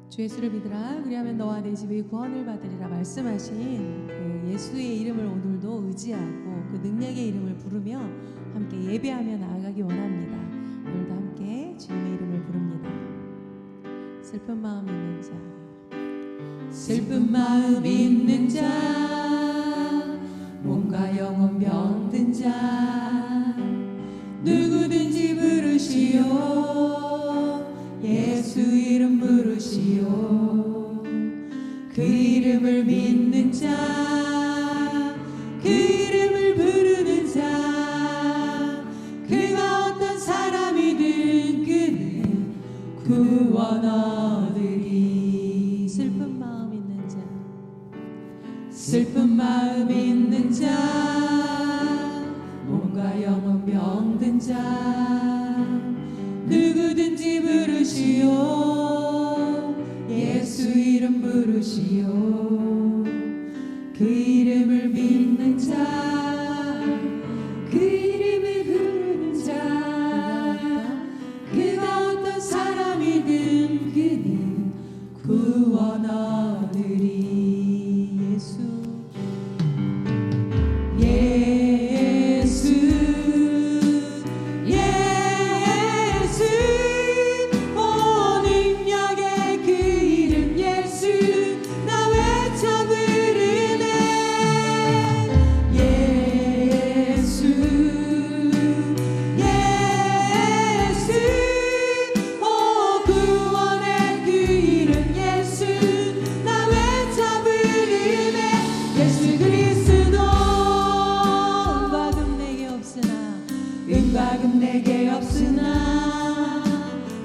주 예수를 믿으라 그리하면 너와 내 집이 구원을 받으리라 말씀하신 그 예수의 이름을 오늘도 의지하고 그 능력의 이름을 부르며 함께 예배하며 나아가기 원합니다. 오늘도 함께 주님의 이름을 부릅니다. 슬픈 마음 있는 자, 슬픈 마음 있는 자, 몸과 영혼 병든 자, 누구든지 부르시오. 예수 이름 부르시오. 그 이름을 믿는 자, 그 이름을 부르는 자, 그가 어떤 사람이든 그는 구원 얻으리. 슬픈 마음 있는 자, 슬픈 마음 있는 자, 몸과 영혼 병든 자, 누구든지 부르시오. 예수 이름 부르시오. 그 이름을 믿는 자, 그 이름을 부르는 자, 그가 어떤 사람이든 그는 구원 얻으리. 예수 예수 예수, 오 능력의 그 이름 예수, 나 외쳐 부르네. 예수 예수, 오 구원의 그 이름 예수, 나 외쳐 부르네. 예수 그리스도 은과 금 내게 없으나 은과 금 내게 없으나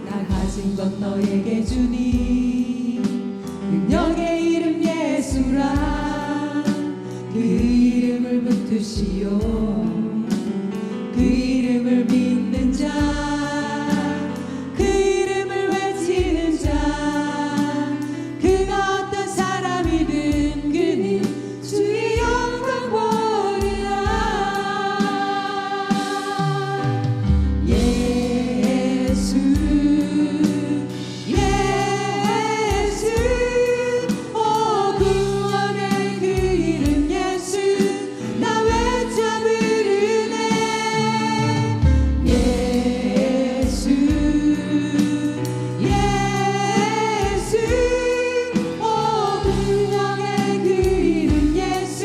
나 가진 것 너에게 주니. 능력의 이름 예수라. 그 이름을 붙드시오. 그 이름을 믿는 자, 그 이름을 외치는 자, 그가 어떤 사람이든 그는 주의 영광 보리라. 예수 예수, 오 구원의 그 이름 예수, 나 외쳐 부르네. 예수 예수, 오 구원의 그 이름 예수,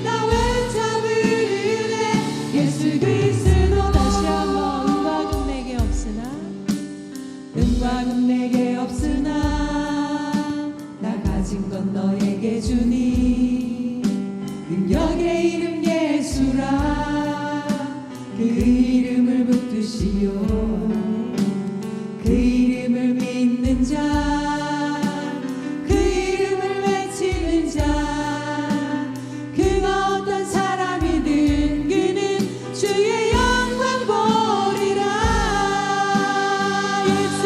나 외쳐 부르네. 예수 그리스도. 다시 한번 은과 금 내게 없으나 은과 금 내게 없으나 나 가진 건 너에게 주니. 능력의 이름 예수라. 그 이름을 붙드시오. 그 이름을 믿는 자, 그 이름을 외치는 자, 그가 어떤 사람이든 그는 주의 영광 보리라. 예수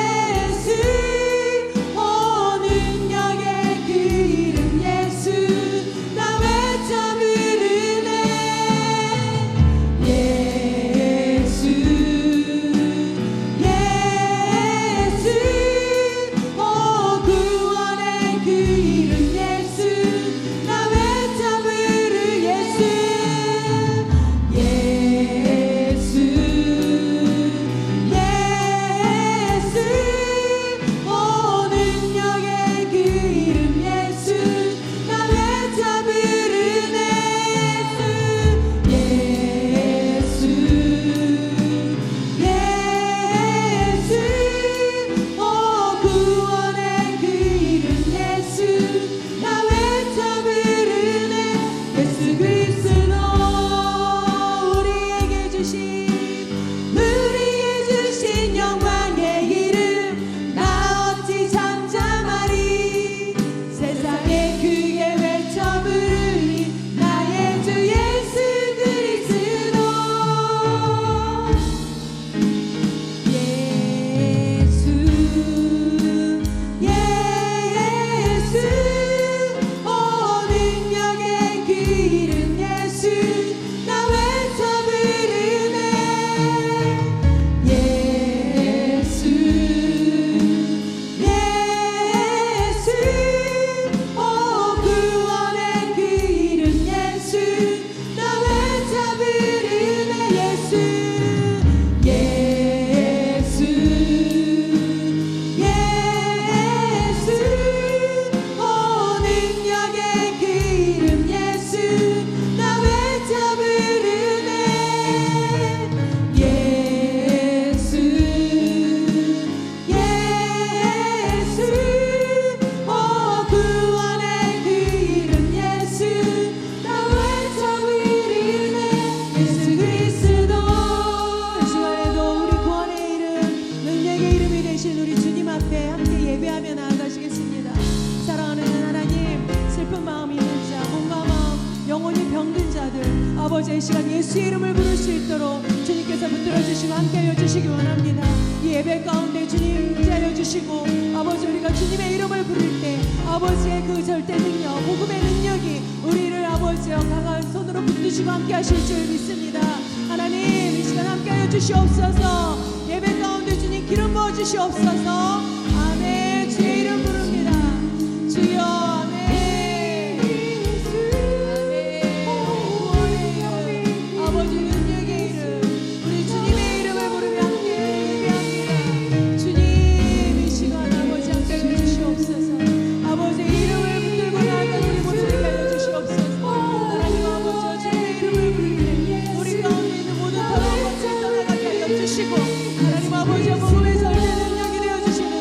예수, 오 능력의 그 이름 예수, 나 외쳐 아버지 이 시간 예수의 이름을 부를 수 있도록 주님께서 붙들어 주시고 함께하여 주시기 원합니다. 이 예배 가운데 주님 임재하여 주시고 아버지 우리가 주님의 이름을 부를 때 아버지의 그 절대 능력 복음의 능력이 우리를 아버지여 강한 손으로 붙드시고 함께하실 줄 믿습니다. 하나님 이 시간 함께하여 주시옵소서. 예배 가운데 주님 기름 부어 주시옵소서. 아멘. 주의 이름 부릅니다. 주여 아멘. 아버지 능력의 이름 우리 주님의 이름을 부르며 함께 예배합니다. 주님 이 시간 아버지 함께하여 주시옵소서. 아버지 이름을 붙들고 나아가는 우리 모두 되게 하여 주시옵소서. 하나님 아버지 주님의 이름을 부를 때 우리 가운데 있는 모든 더러운 것을 떠나가게 하여 주시고 하나님 아버지 복음의 절대 능력이 되어주시는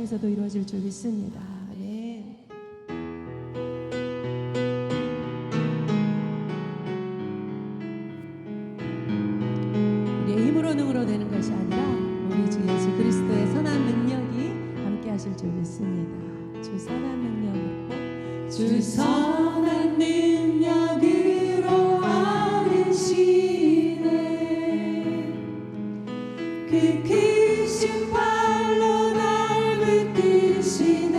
통해서도 이루어질 줄 믿습니다. 아멘. 우리의 힘으로 능으로 되는 것이 아니라 우리 주 예수 그리스도의 선한 능력이 함께 하실 줄 믿습니다. 주 선한 능력으로 주 선한 능력으로 안으시네 그 크신 팔로 날 붙드시네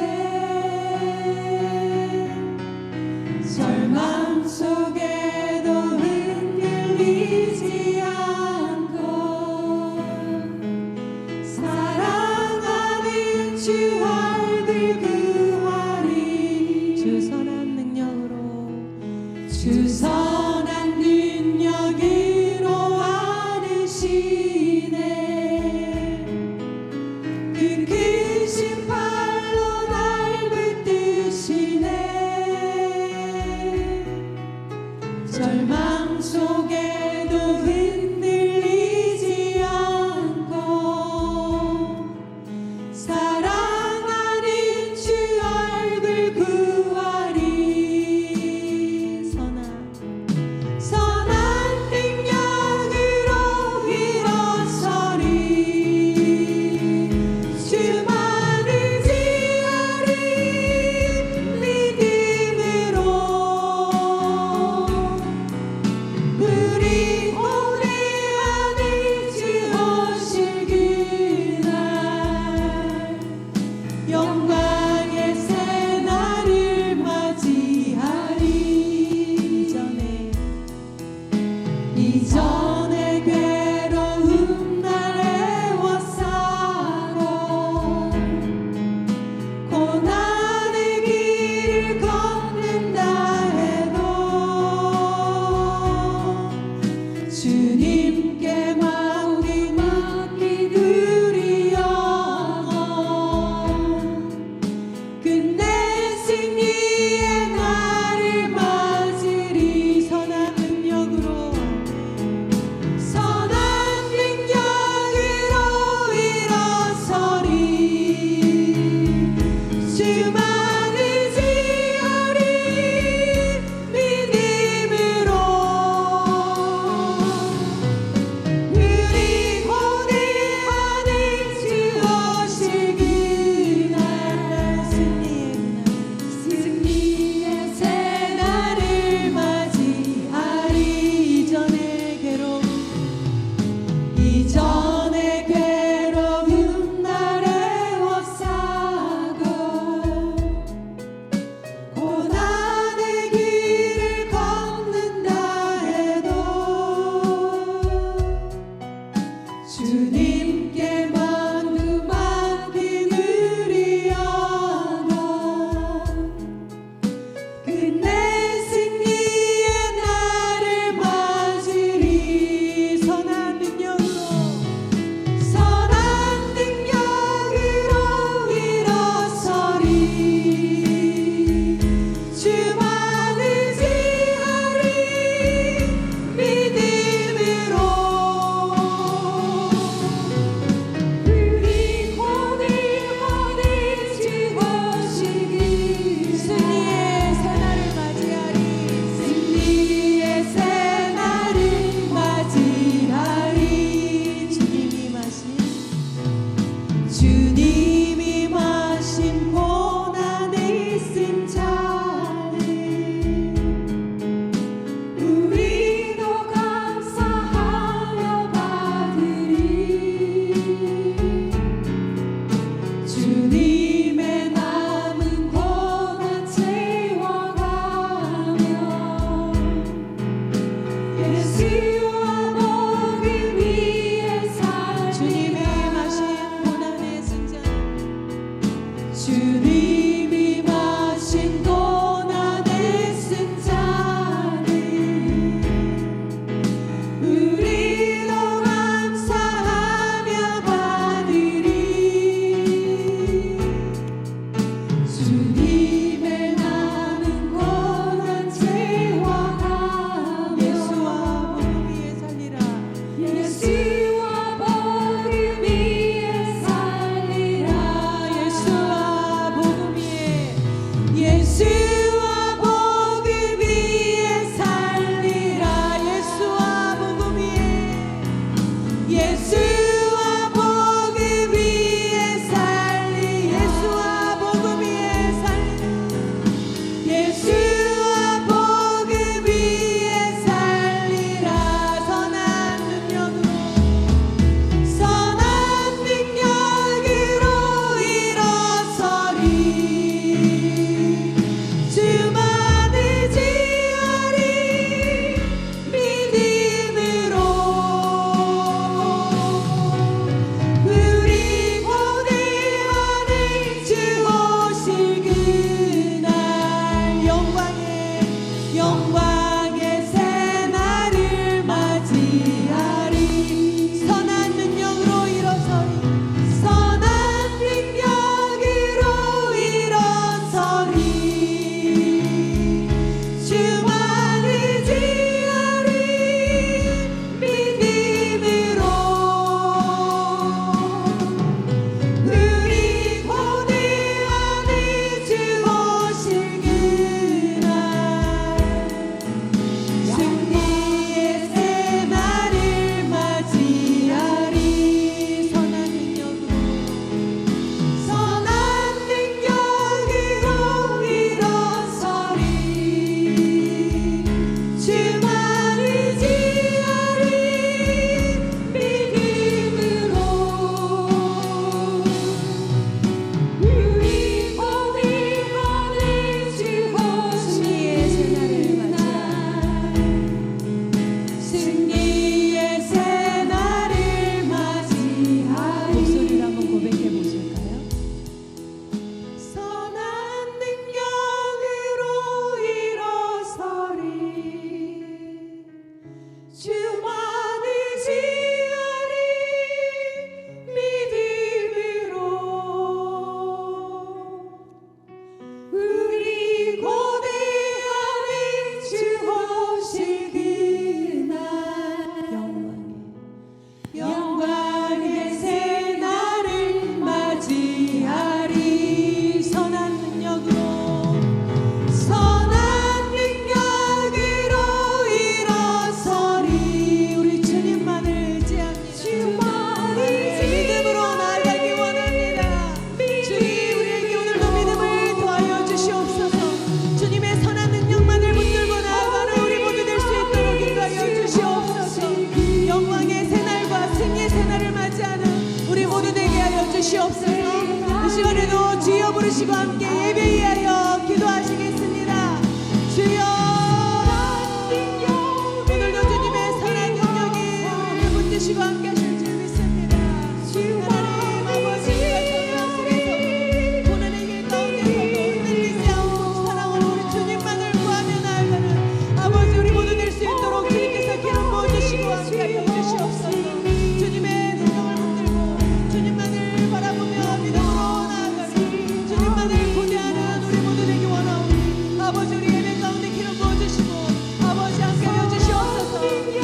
절망 속에도 흔들리지 않고 사랑하는 주 얼굴 구하리 주 선한 능력으로 주 선한 능력으로 안으시네 그 크신 팔로 날 붙드시네 절망 속에도 흔들리지 않고 사랑하는 주 얼굴 구하리 선한 능력으로 일어서리 주만을 지으리 믿음으로 우리 오늘 하늘 주 오실 그날 영광의 새날을 맞이하리 이전에 괴로운 날 애워싸고 고난의 길을 걷는다 해도 주님께 맡긴 우리 영혼 끝내 승리의 날을 맞으리 선한 능력으로 일어서리 주만을 지으리 믿음으로 우리 오늘 하늘 주 오실 그날 승리의 새날을 맞이하리 이전에 괴로운 날 애워싸고 함께 예배에 하여 기도하시겠습니다. 주여, 오늘도 주님의 선한 능력이 우리를 붙드시고 함께 하실 줄 믿습니다. 하나님 아버지, 고난의 길 가운데서도 흔들리지 않고 사랑으로 우리 주님만을 구하며 나아가는 아버지, 우리 모두 될 수 있도록 주님께서 기름 부어주시고 함께 하여 주시옵소서. 주님의 능력을 붙들고 주님만을 바라보며 믿음으로 나아가는, 주님만을 고대하는 우리 모두 되기 원하오니 아버지, 우리 예배 가운데 기름 부어주시고 아버지 함께 하여 주시옵소서. 주님의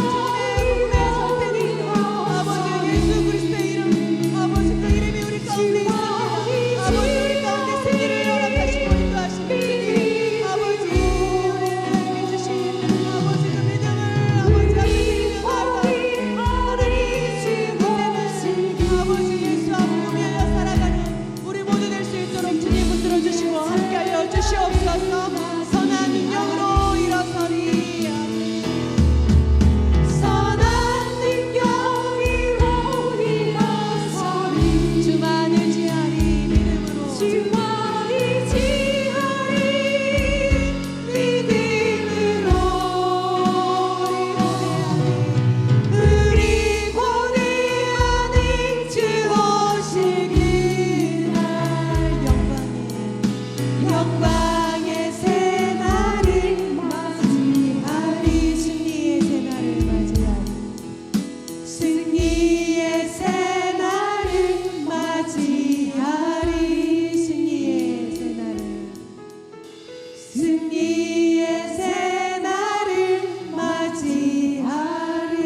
복음의 절대는 아버지 예수 그리스도의 이름, 아버지 그 이름이 우리 가운데 있습니다. 아버지, 우리 가운데 승리를 허락하시고 인도하시는 주님, 아버지 우리에게 주신 아버지 그 믿음을 아버지 앞에 드리며 나아가는 하나님 주의 그때는 아버지 예수 앞으로 밀려 살아가는 우리 모두 될 수 있도록 주님 붙들어 주시고 함께하여 주시옵소서. 선한 능력으로 일어서리. 선한 능력으로 일어서리. 주만 의지하리. 믿음으로 주만 의지하리. 믿음으로 우리 고대하니 주 오실 그날 영광의 새날을 맞이하리. 승리의 새날을 맞이하리. 승리의 새날을 맞이하리. 승리의 새날을, 승리의 새날을 맞이하리.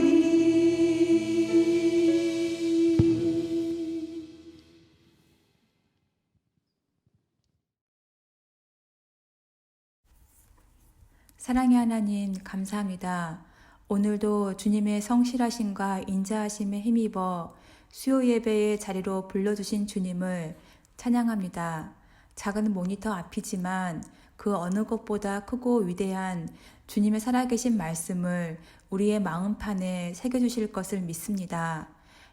사랑의 하나님, 감사합니다. 오늘도 주님의 성실하심과 인자하심에 힘입어 수요 예배의 자리로 불러주신 주님을 찬양합니다. 작은 모니터 앞이지만 그 어느 것보다 크고 위대한 주님의 살아계신 말씀을 우리의 마음판에 새겨주실 것을 믿습니다.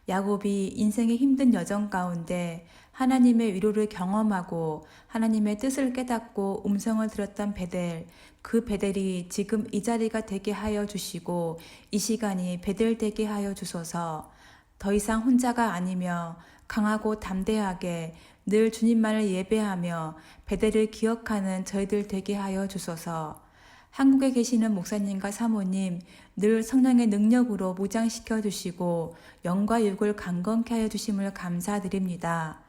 야곱이 인생의 힘든 여정 가운데 하나님의 위로를 경험하고 하나님의 뜻을 깨닫고 음성을 들었던 베델, 그 베델이 지금 이 자리가 되게 하여 주시고 이 시간이 베델 되게 하여 주소서. 더 이상 혼자가 아니며 강하고 담대하게 늘 주님만을 예배하며 베델을 기억하는 저희들 되게 하여 주소서. 한국에 계시는 목사님과 사모님 늘 성령의 능력으로 무장시켜 주시고 영과 육을 강건케 하여 주심을 감사드립니다.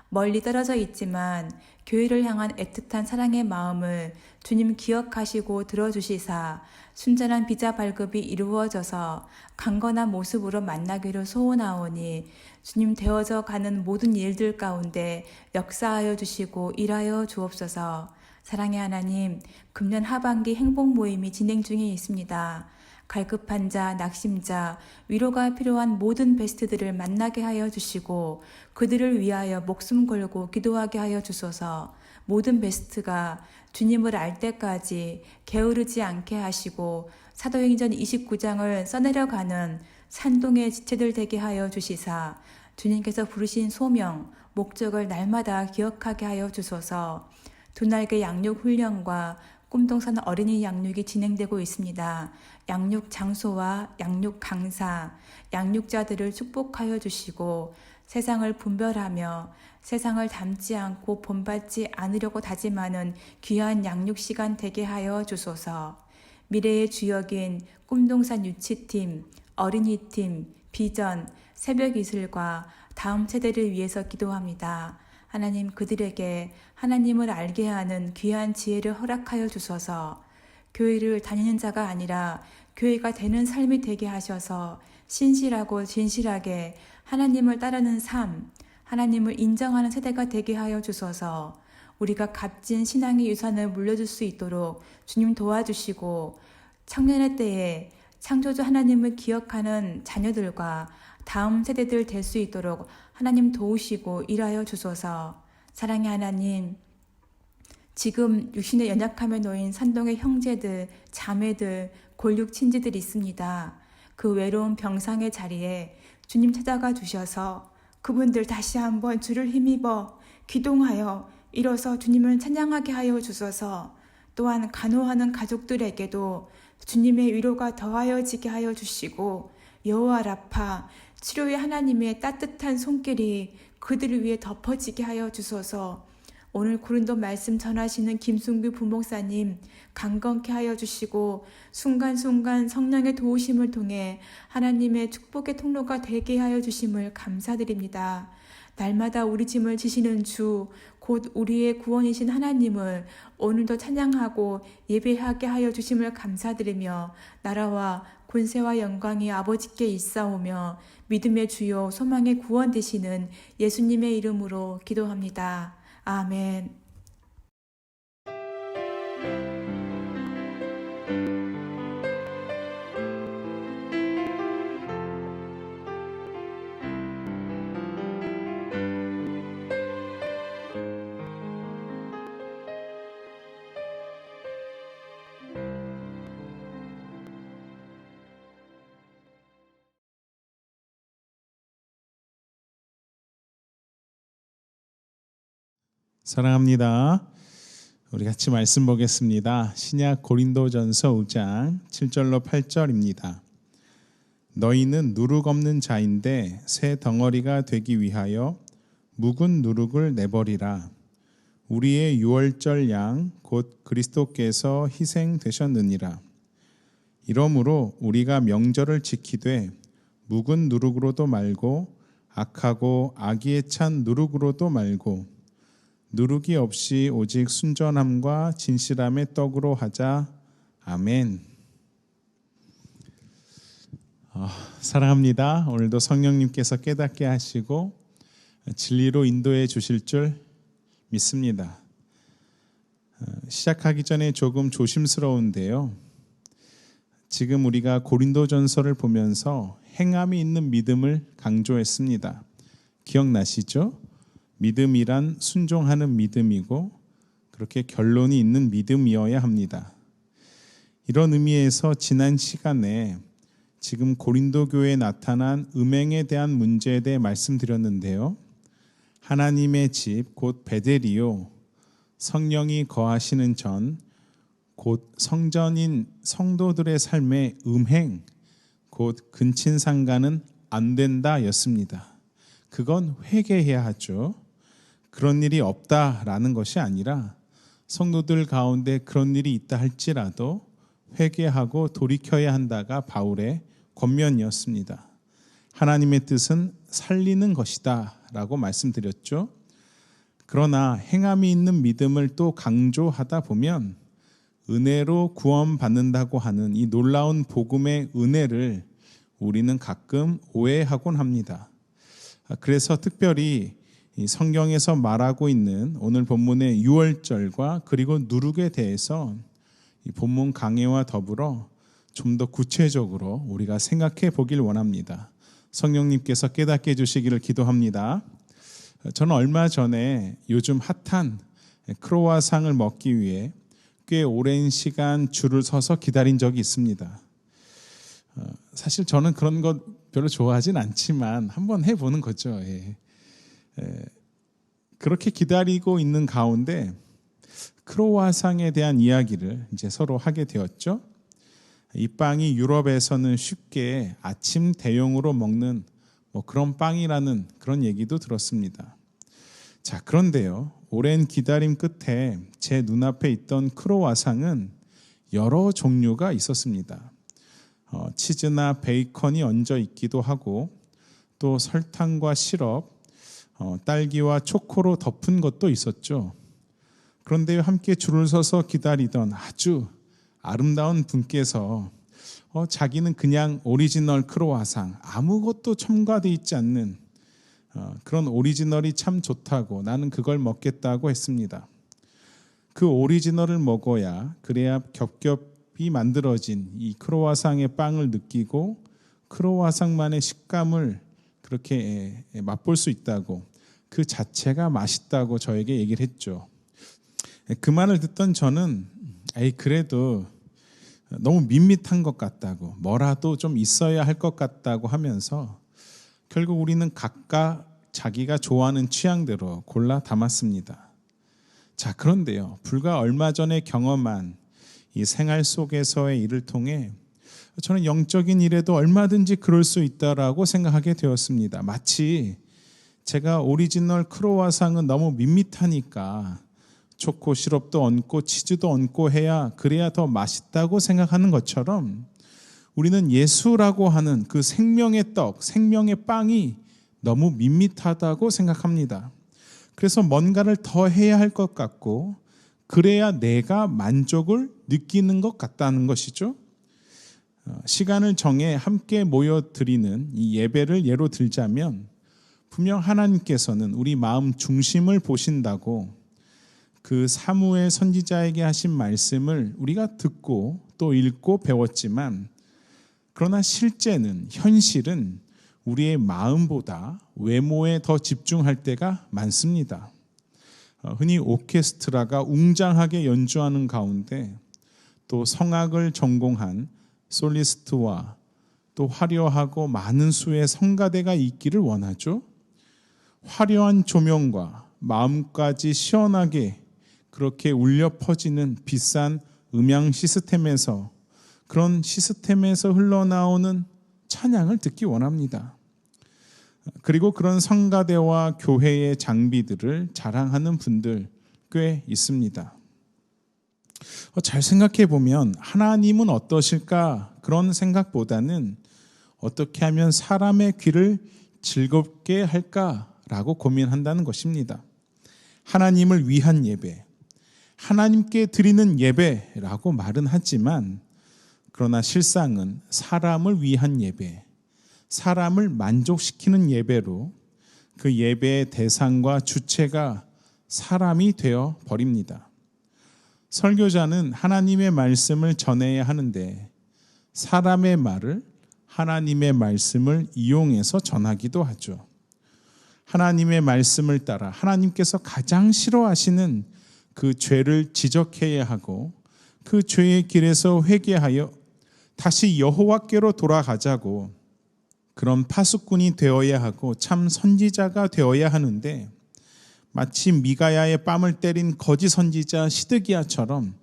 멀리 떨어져 있지만 교회를 향한 애틋한 사랑의 마음을 주님 기억하시고 들어주시사 순전한 비자 발급이 이루어져서 강건한 모습으로 만나기를 소원하오니 주님 되어져 가는 모든 일들 가운데 역사하여 주시고 일하여 주옵소서. 사랑의 하나님, 금년 하반기 행복 모임이 진행 중에 있습니다. 갈급한 자, 낙심자, 위로가 필요한 모든 베스트들을 만나게 하여 주시고 그들을 위하여 목숨 걸고 기도하게 하여 주소서. 모든 베스트가 주님을 알 때까지 게으르지 않게 하시고 사도행전 29장을 써내려가는 산동의 지체들 되게 하여 주시사 주님께서 부르신 소명, 목적을 날마다 기억하게 하여 주소서. 두 날개 양육 훈련과 꿈동산 어린이 양육이 진행되고 있습니다. 양육 장소와 양육 강사, 양육자들을 축복하여 주시고 세상을 분별하며 세상을 닮지 않고 본받지 않으려고 다짐하는 귀한 양육 시간 되게 하여 주소서. 미래의 주역인 꿈동산 유치팀, 어린이팀, 비전, 새벽이슬과 다음 세대를 위해서 기도합니다. 하나님, 그들에게 하나님을 알게 하는 귀한 지혜를 허락하여 주소서. 교회를 다니는 자가 아니라 교회가 되는 삶이 되게 하셔서 신실하고 진실하게 하나님을 따르는 삶, 하나님을 인정하는 세대가 되게 하여 주소서. 우리가 값진 신앙의 유산을 물려줄 수 있도록 주님 도와주시고 청년의 때에 창조주 하나님을 기억하는 자녀들과 다음 세대들 될 수 있도록 하나님 도우시고 일하여 주소서. 사랑의 하나님, 지금 육신의 연약함에 놓인 산동의 형제들, 자매들, 골육 친지들 있습니다. 그 외로운 병상의 자리에 주님 찾아가 주셔서 그분들 다시 한번 주를 힘입어 기동하여 일어서 주님을 찬양하게 하여 주소서. 또한 간호하는 가족들에게도 주님의 위로가 더하여지게 하여 주시고 여호와 라파 치료의 하나님의 따뜻한 손길이 그들을 위해 덮어지게 하여 주소서. 오늘 고린도 말씀 전하시는 김승규 부목사님 강건케 하여 주시고 순간순간 성령의 도우심을 통해 하나님의 축복의 통로가 되게 하여 주심을 감사드립니다. 날마다 우리 짐을 지시는 주, 곧 우리의 구원이신 하나님을 오늘도 찬양하고 예배하게 하여 주심을 감사드리며 나라와 권세와 영광이 아버지께 있사오며 믿음의 주요 소망의 구원 되시는 예수님의 이름으로 기도합니다. 아멘. 사랑합니다. 우리 같이 말씀 보겠습니다. 신약 고린도전서 5장 7절로 8절입니다. 너희는 누룩 없는 자인데 새 덩어리가 되기 위하여 묵은 누룩을 내버리라. 우리의 유월절 양 곧 그리스도께서 희생되셨느니라. 이러므로 우리가 명절을 지키되 묵은 누룩으로도 말고 악하고 악의에 찬 누룩으로도 말고 누룩이 없이 오직 순전함과 진실함의 떡으로 하자. 아멘. 사랑합니다. 오늘도 성령님께서 깨닫게 하시고 진리로 인도해 주실 줄 믿습니다. 시작하기 전에 조금 조심스러운데요. 지금 우리가 고린도전서를 보면서 행함이 있는 믿음을 강조했습니다. 기억나시죠? 믿음이란 순종하는 믿음이고 그렇게 결론이 있는 믿음이어야 합니다. 이런 의미에서 지난 시간에 지금 고린도 교회에 나타난 음행에 대한 문제에 대해 말씀드렸는데요. 하나님의 집 곧 베델이요 성령이 거하시는 전 곧 성전인 성도들의 삶의 음행 곧 근친상간은 안 된다 였습니다. 그건 회개해야 하죠. 그런 일이 없다라는 것이 아니라 성도들 가운데 그런 일이 있다 할지라도 회개하고 돌이켜야 한다가 바울의 권면이었습니다. 하나님의 뜻은 살리는 것이다 라고 말씀드렸죠. 그러나 행함이 있는 믿음을 또 강조하다 보면 은혜로 구원받는다고 하는 이 놀라운 복음의 은혜를 우리는 가끔 오해하곤 합니다. 그래서 특별히 이 성경에서 말하고 있는 오늘 본문의 유월절과 그리고 누룩에 대해서 이 본문 강해와 더불어 좀 더 구체적으로 우리가 생각해 보길 원합니다. 성령님께서 깨닫게 해주시기를 기도합니다. 저는 얼마 전에 요즘 핫한 크로와상을 먹기 위해 꽤 오랜 시간 줄을 서서 기다린 적이 있습니다. 사실 저는 그런 것 별로 좋아하진 않지만 한번 해보는 거죠. 그렇게 기다리고 있는 가운데 크로와상에 대한 이야기를 이제 서로 하게 되었죠. 이 빵이 유럽에서는 쉽게 아침 대용으로 먹는 그런 빵이라는 그런 얘기도 들었습니다. 자, 그런데요. 오랜 기다림 끝에 제 눈앞에 있던 크로와상은 여러 종류가 있었습니다. 치즈나 베이컨이 얹어 있기도 하고 또 설탕과 시럽, 딸기와 초코로 덮은 것도 있었죠. 그런데 함께 줄을 서서 기다리던 아주 아름다운 분께서 자기는 그냥 오리지널 크로와상 아무것도 첨가되어 있지 않는 그런 오리지널이 참 좋다고 나는 그걸 먹겠다고 했습니다. 그 오리지널을 먹어야 그래야 겹겹이 만들어진 이 크로와상의 빵을 느끼고 크로와상만의 식감을 그렇게 맛볼 수 있다고 그 자체가 맛있다고 저에게 얘기를 했죠. 그 말을 듣던 저는 그래도 너무 밋밋한 것 같다고 뭐라도 좀 있어야 할 것 같다고 하면서 결국 우리는 각각 자기가 좋아하는 취향대로 골라 담았습니다. 자, 그런데요, 불과 얼마 전에 경험한 이 생활 속에서의 일을 통해 저는 영적인 일에도 얼마든지 그럴 수 있다라고 생각하게 되었습니다. 마치 제가 오리지널 크로와상은 너무 밋밋하니까 초코 시럽도 얹고 치즈도 얹고 그래야 더 맛있다고 생각하는 것처럼 우리는 예수라고 하는 그 생명의 떡, 생명의 빵이 너무 밋밋하다고 생각합니다. 그래서 뭔가를 더 해야 할 것 같고 그래야 내가 만족을 느끼는 것 같다는 것이죠. 시간을 정해 함께 모여 드리는 이 예배를 예로 들자면 분명 하나님께서는 우리 마음 중심을 보신다고 그 사무엘 선지자에게 하신 말씀을 우리가 듣고 또 읽고 배웠지만 그러나 실제는 현실은 우리의 마음보다 외모에 더 집중할 때가 많습니다. 흔히 오케스트라가 웅장하게 연주하는 가운데 또 성악을 전공한 솔리스트와 또 화려하고 많은 수의 성가대가 있기를 원하죠. 화려한 조명과 마음까지 시원하게 그렇게 울려 퍼지는 비싼 음향 시스템에서 그런 시스템에서 흘러나오는 찬양을 듣기 원합니다. 그리고 그런 성가대와 교회의 장비들을 자랑하는 분들 꽤 있습니다. 잘 생각해 보면 하나님은 어떠실까 그런 생각보다는 어떻게 하면 사람의 귀를 즐겁게 할까라고 고민한다는 것입니다. 하나님을 위한 예배, 하나님께 드리는 예배라고 말은 하지만 그러나 실상은 사람을 위한 예배, 사람을 만족시키는 예배로 그 예배의 대상과 주체가 사람이 되어 버립니다. 설교자는 하나님의 말씀을 전해야 하는데 사람의 말을 하나님의 말씀을 이용해서 전하기도 하죠. 하나님의 말씀을 따라 하나님께서 가장 싫어하시는 그 죄를 지적해야 하고 그 죄의 길에서 회개하여 다시 여호와께로 돌아가자고 그런 파수꾼이 되어야 하고 참 선지자가 되어야 하는데 마치 미가야의 뺨을 때린 거짓 선지자 시드기야처럼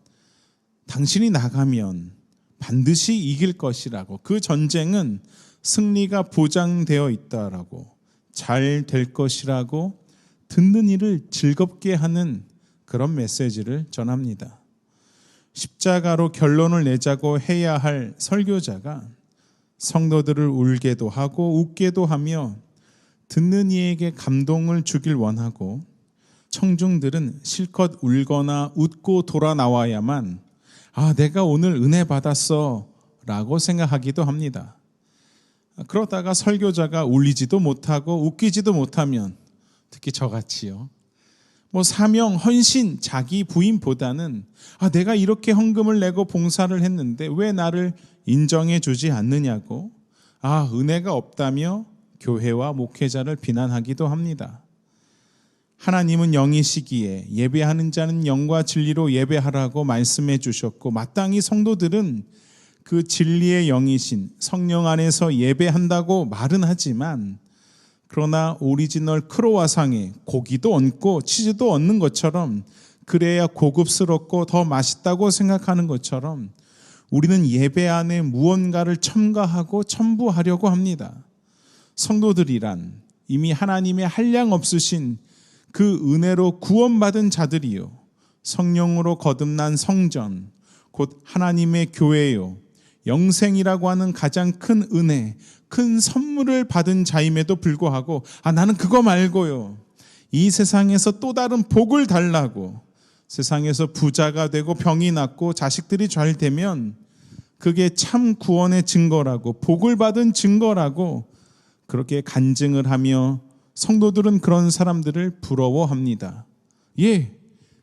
당신이 나가면 반드시 이길 것이라고 그 전쟁은 승리가 보장되어 있다라고 잘 될 것이라고 듣는 이를 즐겁게 하는 그런 메시지를 전합니다. 십자가로 결론을 내자고 해야 할 설교자가 성도들을 울게도 하고 웃게도 하며 듣는 이에게 감동을 주길 원하고 청중들은 실컷 울거나 웃고 돌아 나와야만 내가 오늘 은혜 받았어 라고 생각하기도 합니다. 그러다가 설교자가 울리지도 못하고 웃기지도 못하면 특히 저같이요. 사명, 헌신, 자기 부인보다는 내가 이렇게 헌금을 내고 봉사를 했는데 왜 나를 인정해 주지 않느냐고 은혜가 없다며 교회와 목회자를 비난하기도 합니다. 하나님은 영이시기에 예배하는 자는 영과 진리로 예배하라고 말씀해 주셨고 마땅히 성도들은 그 진리의 영이신 성령 안에서 예배한다고 말은 하지만 그러나 오리지널 크로와상에 고기도 얹고 치즈도 얹는 것처럼 그래야 고급스럽고 더 맛있다고 생각하는 것처럼 우리는 예배 안에 무언가를 첨가하고 첨부하려고 합니다. 성도들이란 이미 하나님의 한량 없으신 그 은혜로 구원받은 자들이요 성령으로 거듭난 성전 곧 하나님의 교회요 영생이라고 하는 가장 큰 은혜, 큰 선물을 받은 자임에도 불구하고 나는 그거 말고요 이 세상에서 또 다른 복을 달라고 세상에서 부자가 되고 병이 낫고 자식들이 잘 되면 그게 참 구원의 증거라고 복을 받은 증거라고 그렇게 간증을 하며 성도들은 그런 사람들을 부러워합니다.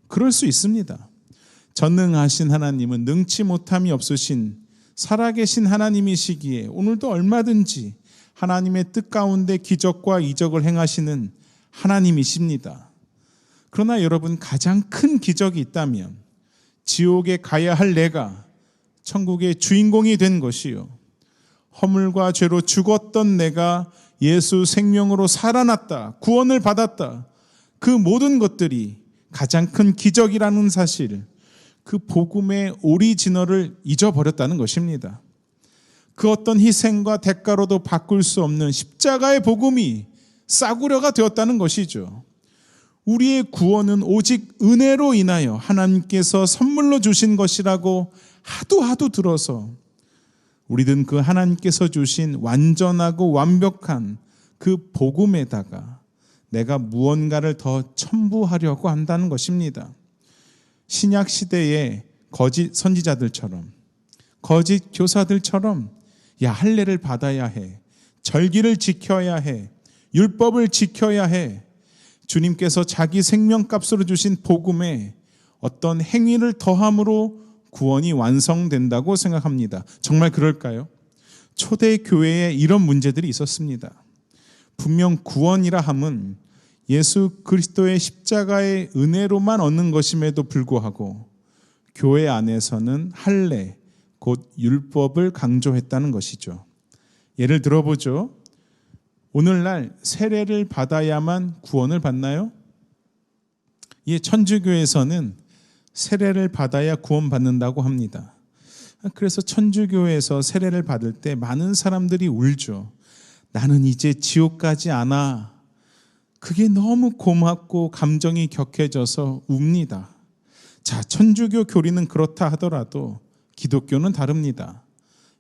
그럴 수 있습니다. 전능하신 하나님은 능치 못함이 없으신 살아계신 하나님이시기에 오늘도 얼마든지 하나님의 뜻 가운데 기적과 이적을 행하시는 하나님이십니다. 그러나 여러분 가장 큰 기적이 있다면 지옥에 가야 할 내가 천국의 주인공이 된 것이요 허물과 죄로 죽었던 내가 예수 생명으로 살아났다, 구원을 받았다. 그 모든 것들이 가장 큰 기적이라는 사실, 그 복음의 오리지널을 잊어버렸다는 것입니다. 그 어떤 희생과 대가로도 바꿀 수 없는 십자가의 복음이 싸구려가 되었다는 것이죠. 우리의 구원은 오직 은혜로 인하여 하나님께서 선물로 주신 것이라고 하도 들어서 우리는 그 하나님께서 주신 완전하고 완벽한 그 복음에다가 내가 무언가를 더 첨부하려고 한다는 것입니다. 신약 시대의 거짓 선지자들처럼, 거짓 교사들처럼 야, 할례를 받아야 해, 절기를 지켜야 해, 율법을 지켜야 해, 주님께서 자기 생명값으로 주신 복음에 어떤 행위를 더함으로 구원이 완성된다고 생각합니다. 정말 그럴까요? 초대 교회에 이런 문제들이 있었습니다. 분명 구원이라 함은 예수 그리스도의 십자가의 은혜로만 얻는 것임에도 불구하고 교회 안에서는 할례, 곧 율법을 강조했다는 것이죠. 예를 들어보죠. 오늘날 세례를 받아야만 구원을 받나요? 예, 천주교에서는 세례를 받아야 구원받는다고 합니다. 그래서 천주교에서 세례를 받을 때 많은 사람들이 울죠. 나는 이제 지옥 가지 않아. 그게 너무 고맙고 감정이 격해져서 웁니다. 자, 천주교 교리는 그렇다 하더라도 기독교는 다릅니다.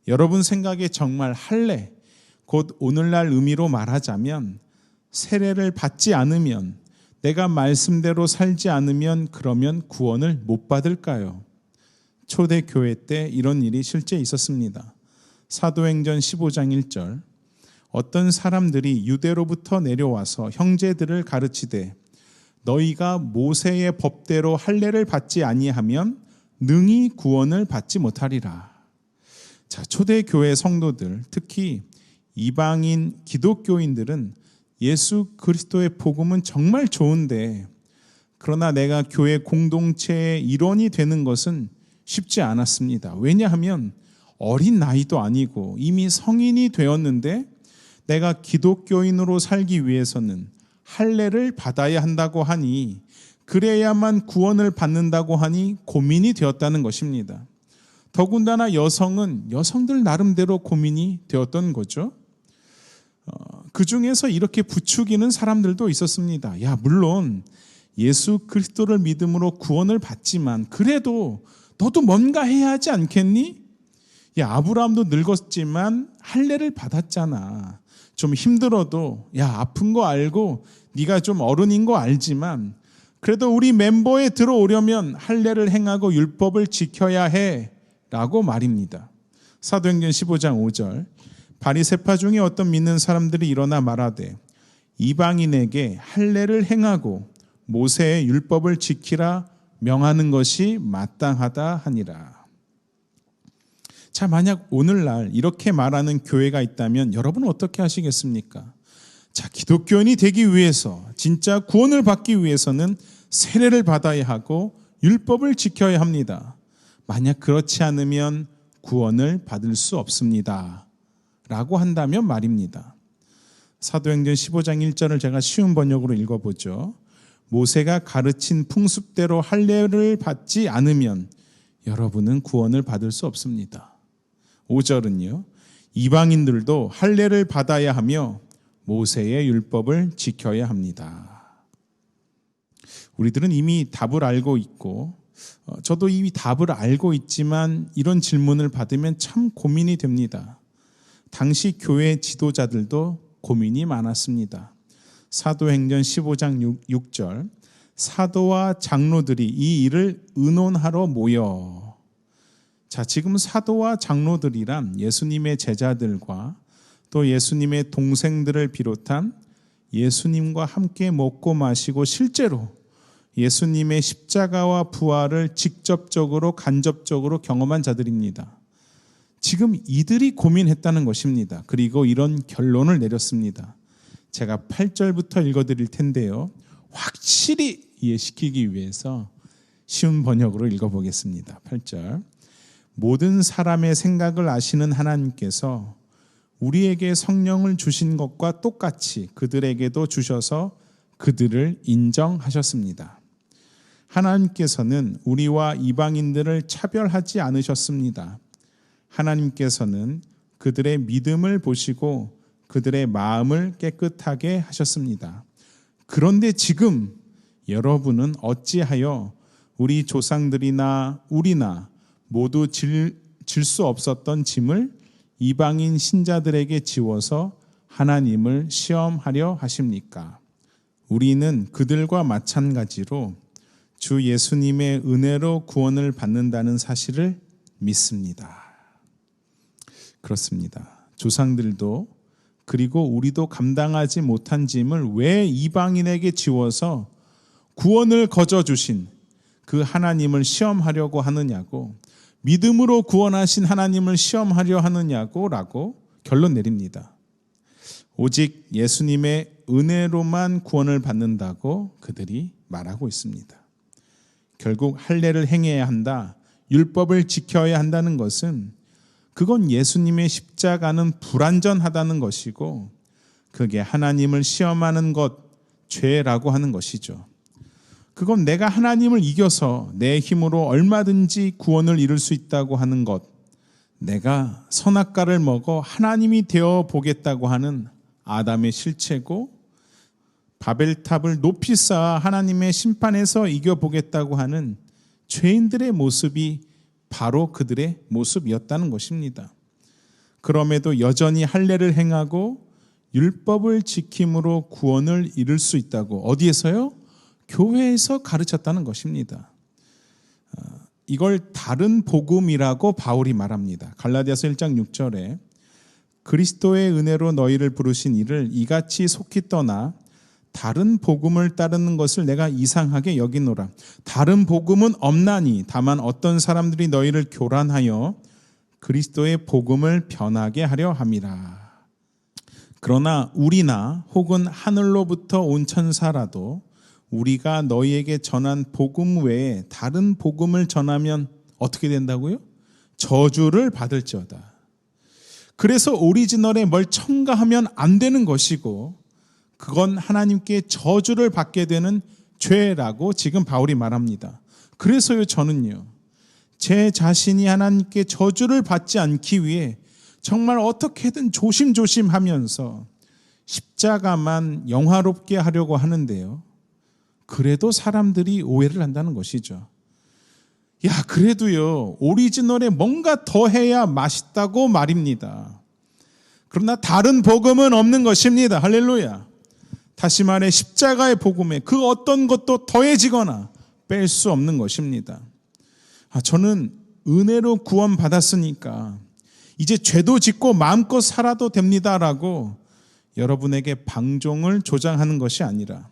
여러분 생각에 정말 할례, 곧 오늘날 의미로 말하자면 세례를 받지 않으면, 내가 말씀대로 살지 않으면 그러면 구원을 못 받을까요? 초대 교회 때 이런 일이 실제 있었습니다. 사도행전 15장 1절, 어떤 사람들이 유대로부터 내려와서 형제들을 가르치되 너희가 모세의 법대로 할례를 받지 아니하면 능히 구원을 받지 못하리라. 자, 초대교회 성도들, 특히 이방인 기독교인들은 예수 그리스도의 복음은 정말 좋은데, 그러나 내가 교회 공동체의 일원이 되는 것은 쉽지 않았습니다. 왜냐하면 어린 나이도 아니고 이미 성인이 되었는데 내가 기독교인으로 살기 위해서는 할례를 받아야 한다고 하니, 그래야만 구원을 받는다고 하니 고민이 되었다는 것입니다. 더군다나 여성은 여성들 나름대로 고민이 되었던 거죠. 그 중에서 이렇게 부추기는 사람들도 있었습니다. 야, 물론 예수 그리스도를 믿음으로 구원을 받지만 그래도 너도 뭔가 해야 하지 않겠니? 야, 아브라함도 늙었지만 할례를 받았잖아. 좀 힘들어도, 야, 아픈 거 알고 네가 좀 어른인 거 알지만 그래도 우리 멤버에 들어오려면 할례를 행하고 율법을 지켜야 해 라고 말입니다. 사도행전 15장 5절, 바리새파 중에 어떤 믿는 사람들이 일어나 말하되 이방인에게 할례를 행하고 모세의 율법을 지키라 명하는 것이 마땅하다 하니라. 자, 만약 오늘날 이렇게 말하는 교회가 있다면 여러분은 어떻게 하시겠습니까? 자, 기독교인이 되기 위해서, 진짜 구원을 받기 위해서는 세례를 받아야 하고 율법을 지켜야 합니다. 만약 그렇지 않으면 구원을 받을 수 없습니다 라고 한다면 말입니다. 사도행전 15장 1절을 제가 쉬운 번역으로 읽어보죠. 모세가 가르친 풍습대로 할례를 받지 않으면 여러분은 구원을 받을 수 없습니다. 5절은요. 이방인들도 할례를 받아야 하며 모세의 율법을 지켜야 합니다. 우리들은 이미 답을 알고 있고, 저도 이미 답을 알고 있지만 이런 질문을 받으면 참 고민이 됩니다. 당시 교회 지도자들도 고민이 많았습니다. 사도행전 15장 6절, 사도와 장로들이 이 일을 의논하러 모여. 자, 지금 사도와 장로들이란 예수님의 제자들과 또 예수님의 동생들을 비롯한 예수님과 함께 먹고 마시고 실제로 예수님의 십자가와 부활을 직접적으로 간접적으로 경험한 자들입니다. 지금 이들이 고민했다는 것입니다. 그리고 이런 결론을 내렸습니다. 제가 8절부터 읽어드릴 텐데요. 확실히 이해시키기 위해서 쉬운 번역으로 읽어보겠습니다. 8절, 모든 사람의 생각을 아시는 하나님께서 우리에게 성령을 주신 것과 똑같이 그들에게도 주셔서 그들을 인정하셨습니다. 하나님께서는 우리와 이방인들을 차별하지 않으셨습니다. 하나님께서는 그들의 믿음을 보시고 그들의 마음을 깨끗하게 하셨습니다. 그런데 지금 여러분은 어찌하여 우리 조상들이나 우리나 모두 질 수 없었던 짐을 이방인 신자들에게 지워서 하나님을 시험하려 하십니까? 우리는 그들과 마찬가지로 주 예수님의 은혜로 구원을 받는다는 사실을 믿습니다. 그렇습니다. 조상들도 그리고 우리도 감당하지 못한 짐을 왜 이방인에게 지워서 구원을 거저 주신 그 하나님을 시험하려고 하느냐고, 믿음으로 구원하신 하나님을 시험하려 하느냐고 라고 결론 내립니다. 오직 예수님의 은혜로만 구원을 받는다고 그들이 말하고 있습니다. 결국 할례를 행해야 한다, 율법을 지켜야 한다는 것은 그건 예수님의 십자가는 불완전하다는 것이고 그게 하나님을 시험하는 것, 죄라고 하는 것이죠. 그건 내가 하나님을 이겨서 내 힘으로 얼마든지 구원을 이룰 수 있다고 하는 것, 내가 선악과를 먹어 하나님이 되어 보겠다고 하는 아담의 실체고, 바벨탑을 높이 쌓아 하나님의 심판에서 이겨보겠다고 하는 죄인들의 모습이 바로 그들의 모습이었다는 것입니다. 그럼에도 여전히 할례를 행하고 율법을 지킴으로 구원을 이룰 수 있다고 어디에서요? 교회에서 가르쳤다는 것입니다. 이걸 다른 복음이라고 바울이 말합니다. 갈라디아서 1장 6절에 그리스도의 은혜로 너희를 부르신 이를 이같이 속히 떠나 다른 복음을 따르는 것을 내가 이상하게 여기노라. 다른 복음은 없나니 다만 어떤 사람들이 너희를 교란하여 그리스도의 복음을 변하게 하려 함이라. 그러나 우리나 혹은 하늘로부터 온 천사라도 우리가 너희에게 전한 복음 외에 다른 복음을 전하면 어떻게 된다고요? 저주를 받을지어다. 그래서 오리지널에 뭘 첨가하면 안 되는 것이고 그건 하나님께 저주를 받게 되는 죄라고 지금 바울이 말합니다. 그래서요, 저는요, 제 자신이 하나님께 저주를 받지 않기 위해 정말 어떻게든 조심조심하면서 십자가만 영화롭게 하려고 하는데요, 그래도 사람들이 오해를 한다는 것이죠. 야, 그래도요, 오리지널에 뭔가 더 해야 맛있다고 말입니다. 그러나 다른 복음은 없는 것입니다. 할렐루야. 다시 말해 십자가의 복음에 그 어떤 것도 더해지거나 뺄 수 없는 것입니다. 저는 은혜로 구원받았으니까 이제 죄도 짓고 마음껏 살아도 됩니다라고 여러분에게 방종을 조장하는 것이 아니라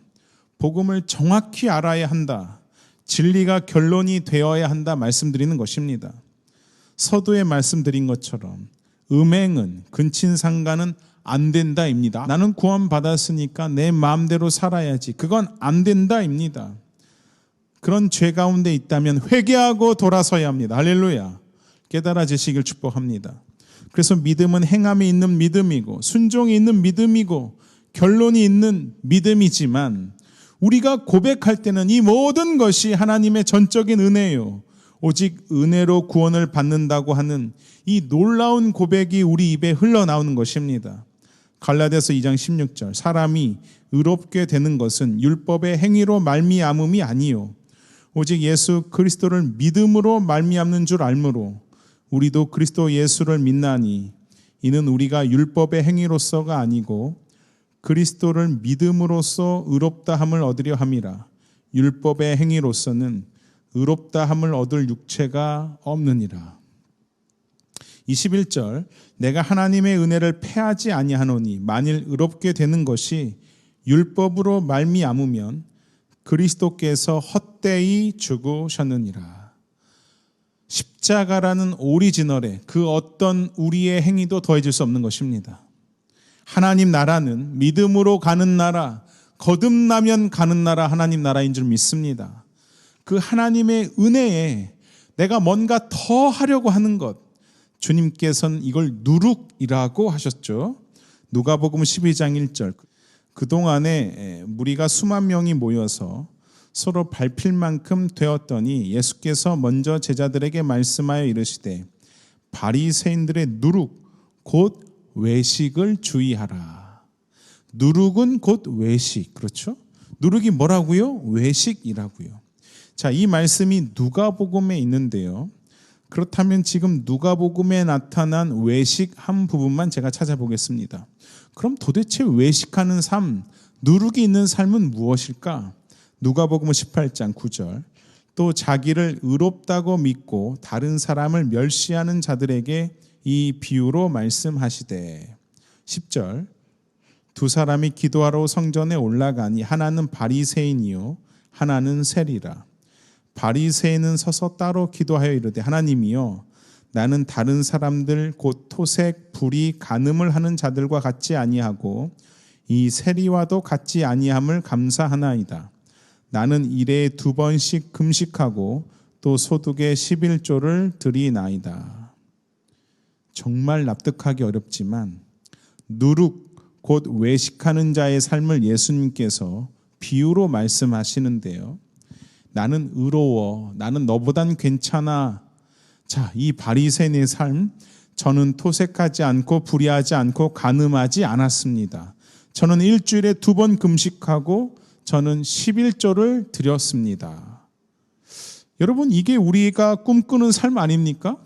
복음을 정확히 알아야 한다, 진리가 결론이 되어야 한다 말씀드리는 것입니다. 서두에 말씀드린 것처럼 음행은, 근친상간은 안 된다입니다. 나는 구원받았으니까 내 마음대로 살아야지, 그건 안 된다입니다. 그런 죄 가운데 있다면 회개하고 돌아서야 합니다. 할렐루야. 깨달아지시길 축복합니다. 그래서 믿음은 행함이 있는 믿음이고 순종이 있는 믿음이고 결론이 있는 믿음이지만 우리가 고백할 때는 이 모든 것이 하나님의 전적인 은혜요, 오직 은혜로 구원을 받는다고 하는 이 놀라운 고백이 우리 입에 흘러나오는 것입니다. 갈라디아서 2장 16절, 사람이 의롭게 되는 것은 율법의 행위로 말미암음이 아니요 오직 예수 그리스도를 믿음으로 말미암는 줄 알므로 우리도 그리스도 예수를 믿나니 이는 우리가 율법의 행위로서가 아니고 그리스도를 믿음으로써 의롭다함을 얻으려 함이라. 율법의 행위로서는 의롭다함을 얻을 육체가 없느니라. 21절, 내가 하나님의 은혜를 패하지 아니하노니 만일 의롭게 되는 것이 율법으로 말미암으면 그리스도께서 헛되이 죽으셨느니라. 십자가라는 오리지널에 그 어떤 우리의 행위도 더해질 수 없는 것입니다. 하나님 나라는 믿음으로 가는 나라, 거듭나면 가는 나라, 하나님 나라인 줄 믿습니다. 그 하나님의 은혜에 내가 뭔가 더 하려고 하는 것, 주님께서는 이걸 누룩이라고 하셨죠. 누가복음 12장 1절, 그동안에 무리가 수만 명이 모여서 서로 밟힐 만큼 되었더니 예수께서 먼저 제자들에게 말씀하여 이르시되 바리새인들의 누룩 곧 외식을 주의하라. 누룩은 곧 외식. 그렇죠? 누룩이 뭐라고요? 외식이라고요. 자, 이 말씀이 누가복음에 있는데요. 그렇다면 지금 누가복음에 나타난 외식 한 부분만 제가 찾아보겠습니다. 그럼 도대체 외식하는 삶, 누룩이 있는 삶은 무엇일까? 누가복음 18장 9절. 또 자기를 의롭다고 믿고 다른 사람을 멸시하는 자들에게 이 비유로 말씀하시되 10절. 두 사람이 기도하러 성전에 올라가니 하나는 바리새인이요 하나는 세리라. 바리새인은 서서 따로 기도하여 이르되 하나님이여 나는 다른 사람들 곧 토색, 불의, 간음을 하는 자들과 같지 아니하고 이 세리와도 같지 아니함을 감사하나이다. 나는 일에 2번씩 금식하고 또 소득의 11조를 드리나이다. 정말 납득하기 어렵지만 누룩 곧 외식하는 자의 삶을 예수님께서 비유로 말씀하시는데요. 나는 의로워. 나는 너보단 괜찮아. 자, 이 바리새인의 삶, 저는 토색하지 않고 불의하지 않고 간음하지 않았습니다. 저는 일주일에 2번 금식하고 저는 11조를 드렸습니다. 여러분, 이게 우리가 꿈꾸는 삶 아닙니까?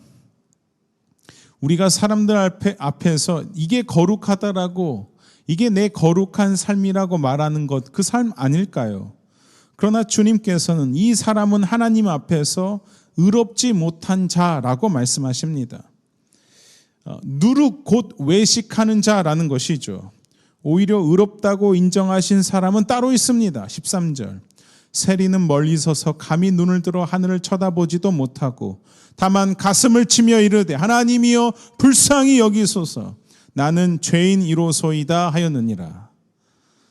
우리가 사람들 앞에서 이게 거룩하다라고, 이게 내 거룩한 삶이라고 말하는 것, 그 삶 아닐까요? 그러나 주님께서는 이 사람은 하나님 앞에서 의롭지 못한 자라고 말씀하십니다. 누룩 곧 외식하는 자라는 것이죠. 오히려 의롭다고 인정하신 사람은 따로 있습니다. 13절. 세리는 멀리 서서 감히 눈을 들어 하늘을 쳐다보지도 못하고 다만 가슴을 치며 이르되 하나님이여 불쌍히 여기소서 나는 죄인이로소이다 하였느니라.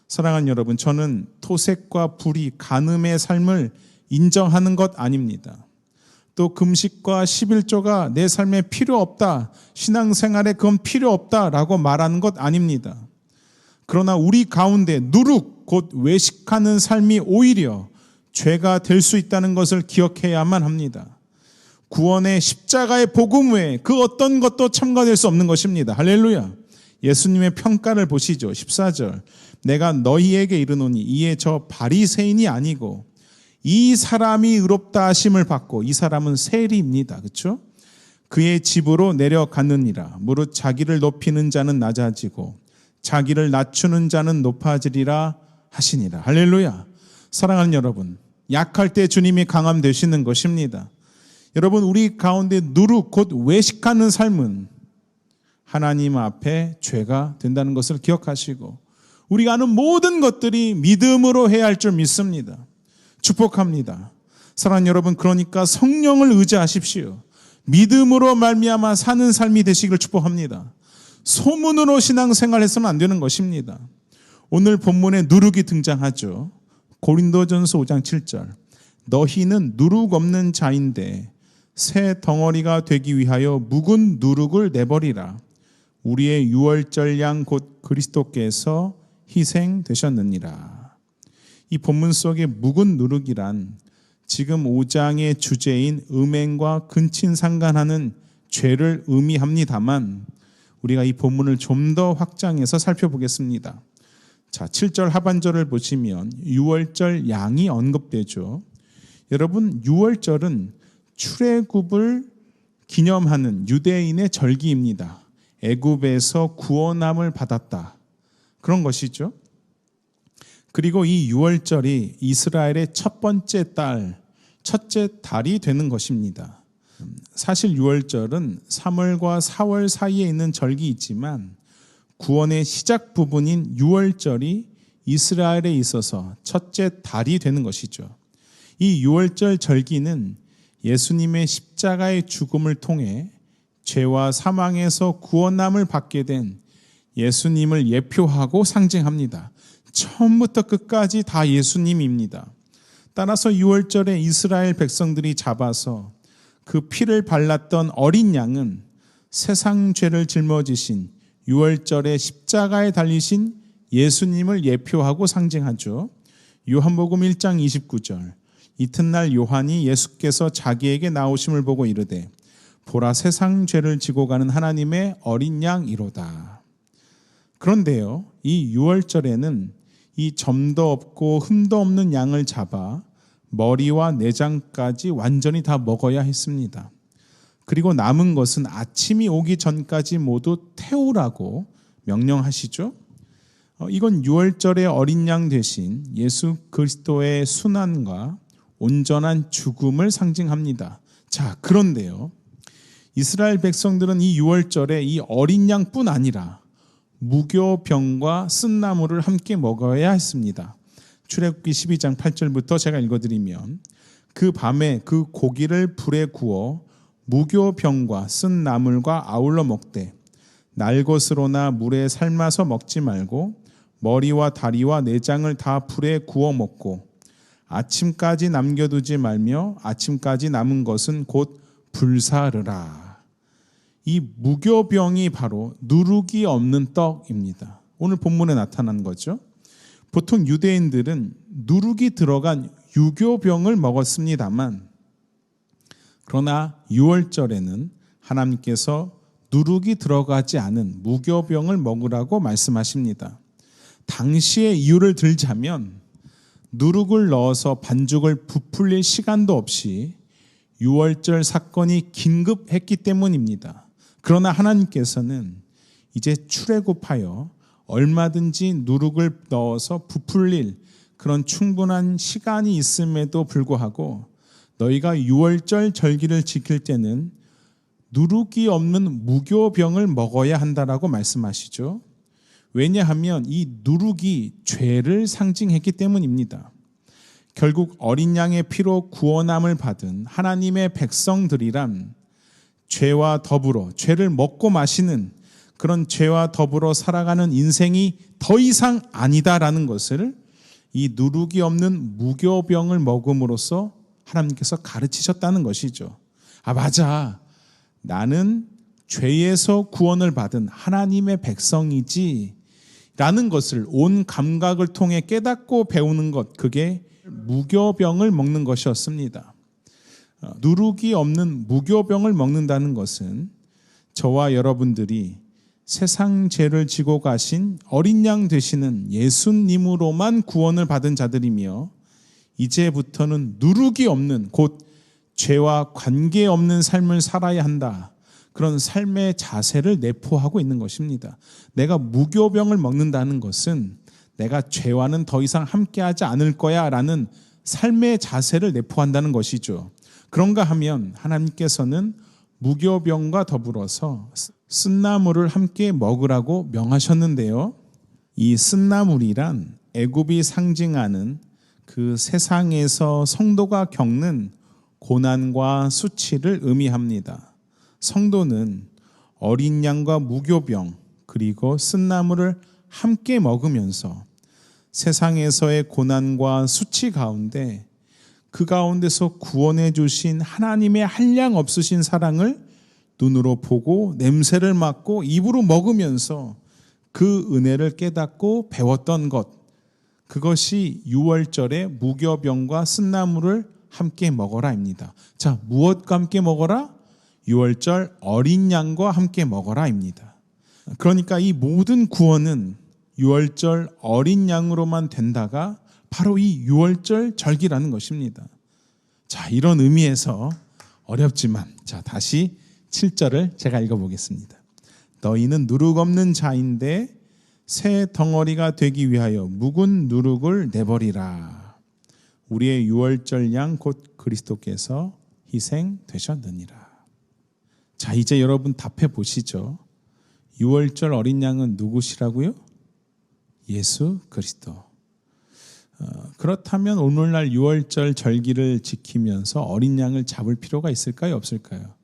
사랑하는 여러분, 저는 토색과 불의, 간음의 삶을 인정하는 것 아닙니다. 또 금식과 11조가 내 삶에 필요 없다, 신앙생활에 그건 필요 없다라고 말하는 것 아닙니다. 그러나 우리 가운데 누룩 곧 외식하는 삶이 오히려 죄가 될 수 있다는 것을 기억해야만 합니다. 구원의 십자가의 복음 외에 그 어떤 것도 첨가될 수 없는 것입니다. 할렐루야. 예수님의 평가를 보시죠. 14절. 내가 너희에게 이르노니 이에 저 바리새인이 아니고 이 사람이 의롭다 하심을 받고, 이 사람은 세리입니다. 그렇죠? 그의 집으로 내려갔느니라. 무릇 자기를 높이는 자는 낮아지고 자기를 낮추는 자는 높아지리라 하시니라. 할렐루야. 사랑하는 여러분, 약할 때 주님이 강함 되시는 것입니다. 여러분, 우리 가운데 누룩 곧 외식하는 삶은 하나님 앞에 죄가 된다는 것을 기억하시고, 우리가 하는 모든 것들이 믿음으로 해야 할 줄 믿습니다. 축복합니다. 사랑하는 여러분, 그러니까 성령을 의지하십시오. 믿음으로 말미암아 사는 삶이 되시기를 축복합니다. 소문으로 신앙생활해서는 안 되는 것입니다. 오늘 본문에 누룩이 등장하죠. 고린도전서 5장 7절. 너희는 누룩 없는 자인데 새 덩어리가 되기 위하여 묵은 누룩을 내버리라. 우리의 유월절 양 곧 그리스도께서 희생되셨느니라. 이 본문 속에 묵은 누룩이란 지금 5장의 주제인 음행과 근친상간하는 죄를 의미합니다만, 우리가 이 본문을 좀 더 확장해서 살펴보겠습니다. 자, 7절 하반절을 보시면 유월절 양이 언급되죠. 여러분, 유월절은 출애굽을 기념하는 유대인의 절기입니다. 애굽에서 구원함을 받았다, 그런 것이죠. 그리고 이 유월절이 이스라엘의 첫 번째 달, 첫째 달이 되는 것입니다. 사실 유월절은 3월과 4월 사이에 있는 절기이지만 구원의 시작 부분인 유월절이 이스라엘에 있어서 첫째 달이 되는 것이죠. 이 유월절 절기는 예수님의 십자가의 죽음을 통해 죄와 사망에서 구원함을 받게 된 예수님을 예표하고 상징합니다. 처음부터 끝까지 다 예수님입니다. 따라서 유월절에 이스라엘 백성들이 잡아서 그 피를 발랐던 어린 양은 세상 죄를 짊어지신 유월절에 십자가에 달리신 예수님을 예표하고 상징하죠. 요한복음 1장 29절 이튿날 요한이 예수께서 자기에게 나오심을 보고 이르되 보라 세상 죄를 지고 가는 하나님의 어린 양이로다. 그런데요, 이 유월절에는 이 점도 없고 흠도 없는 양을 잡아 머리와 내장까지 완전히 다 먹어야 했습니다. 그리고 남은 것은 아침이 오기 전까지 모두 태우라고 명령하시죠. 이건 유월절의 어린 양 대신 예수 그리스도의 순환과 온전한 죽음을 상징합니다. 자, 그런데요, 이스라엘 백성들은 이 유월절에 이 어린 양뿐 아니라 무교병과 쓴나물을 함께 먹어야 했습니다. 출애굽기 12장 8절부터 제가 읽어드리면 그 밤에 그 고기를 불에 구워 무교병과 쓴나물과 아울러 먹되 날 것으로나 물에 삶아서 먹지 말고 머리와 다리와 내장을 다 불에 구워 먹고 아침까지 남겨두지 말며 아침까지 남은 것은 곧 불사르라. 이 무교병이 바로 누룩이 없는 떡입니다. 오늘 본문에 나타난 거죠. 보통 유대인들은 누룩이 들어간 유교병을 먹었습니다만 그러나 유월절에는 하나님께서 누룩이 들어가지 않은 무교병을 먹으라고 말씀하십니다. 당시의 이유를 들자면 누룩을 넣어서 반죽을 부풀릴 시간도 없이 유월절 사건이 긴급했기 때문입니다. 그러나 하나님께서는 이제 출애굽하여 얼마든지 누룩을 넣어서 부풀릴 그런 충분한 시간이 있음에도 불구하고 너희가 유월절 절기를 지킬 때는 누룩이 없는 무교병을 먹어야 한다라고 말씀하시죠. 왜냐하면 이 누룩이 죄를 상징했기 때문입니다. 결국 어린 양의 피로 구원함을 받은 하나님의 백성들이란 죄와 더불어 죄를 먹고 마시는 그런 죄와 더불어 살아가는 인생이 더 이상 아니다라는 것을 이 누룩이 없는 무교병을 먹음으로써 하나님께서 가르치셨다는 것이죠. 아, 맞아. 나는 죄에서 구원을 받은 하나님의 백성이지 라는 것을 온 감각을 통해 깨닫고 배우는 것, 그게 무교병을 먹는 것이었습니다. 누룩이 없는 무교병을 먹는다는 것은 저와 여러분들이 세상 죄를 지고 가신 어린 양 되시는 예수님으로만 구원을 받은 자들이며 이제부터는 누룩이 없는 곧 죄와 관계없는 삶을 살아야 한다. 그런 삶의 자세를 내포하고 있는 것입니다. 내가 무교병을 먹는다는 것은 내가 죄와는 더 이상 함께하지 않을 거야 라는 삶의 자세를 내포한다는 것이죠. 그런가 하면 하나님께서는 무교병과 더불어서 쓴나물을 함께 먹으라고 명하셨는데요. 이 쓴나물이란 애굽이 상징하는 그 세상에서 성도가 겪는 고난과 수치를 의미합니다. 성도는 어린 양과 무교병 그리고 쓴나물을 함께 먹으면서 세상에서의 고난과 수치 가운데 그 가운데서 구원해 주신 하나님의 한량 없으신 사랑을 눈으로 보고 냄새를 맡고 입으로 먹으면서 그 은혜를 깨닫고 배웠던 것, 그것이 유월절에 무교병과 쓴나물을 함께 먹어라입니다. 자, 무엇과 함께 먹어라? 유월절 어린 양과 함께 먹어라입니다. 그러니까 이 모든 구원은 유월절 어린 양으로만 된다가 바로 이 유월절 절기라는 것입니다. 자, 이런 의미에서 어렵지만 자, 다시 7절을 제가 읽어보겠습니다. 너희는 누룩 없는 자인데 새 덩어리가 되기 위하여 묵은 누룩을 내버리라. 우리의 유월절 양 곧 그리스도께서 희생되셨느니라. 자, 이제 여러분 답해 보시죠. 유월절 어린 양은 누구시라고요? 예수 그리스도. 그렇다면 오늘날 유월절 절기를 지키면서 어린 양을 잡을 필요가 있을까요? 없을까요?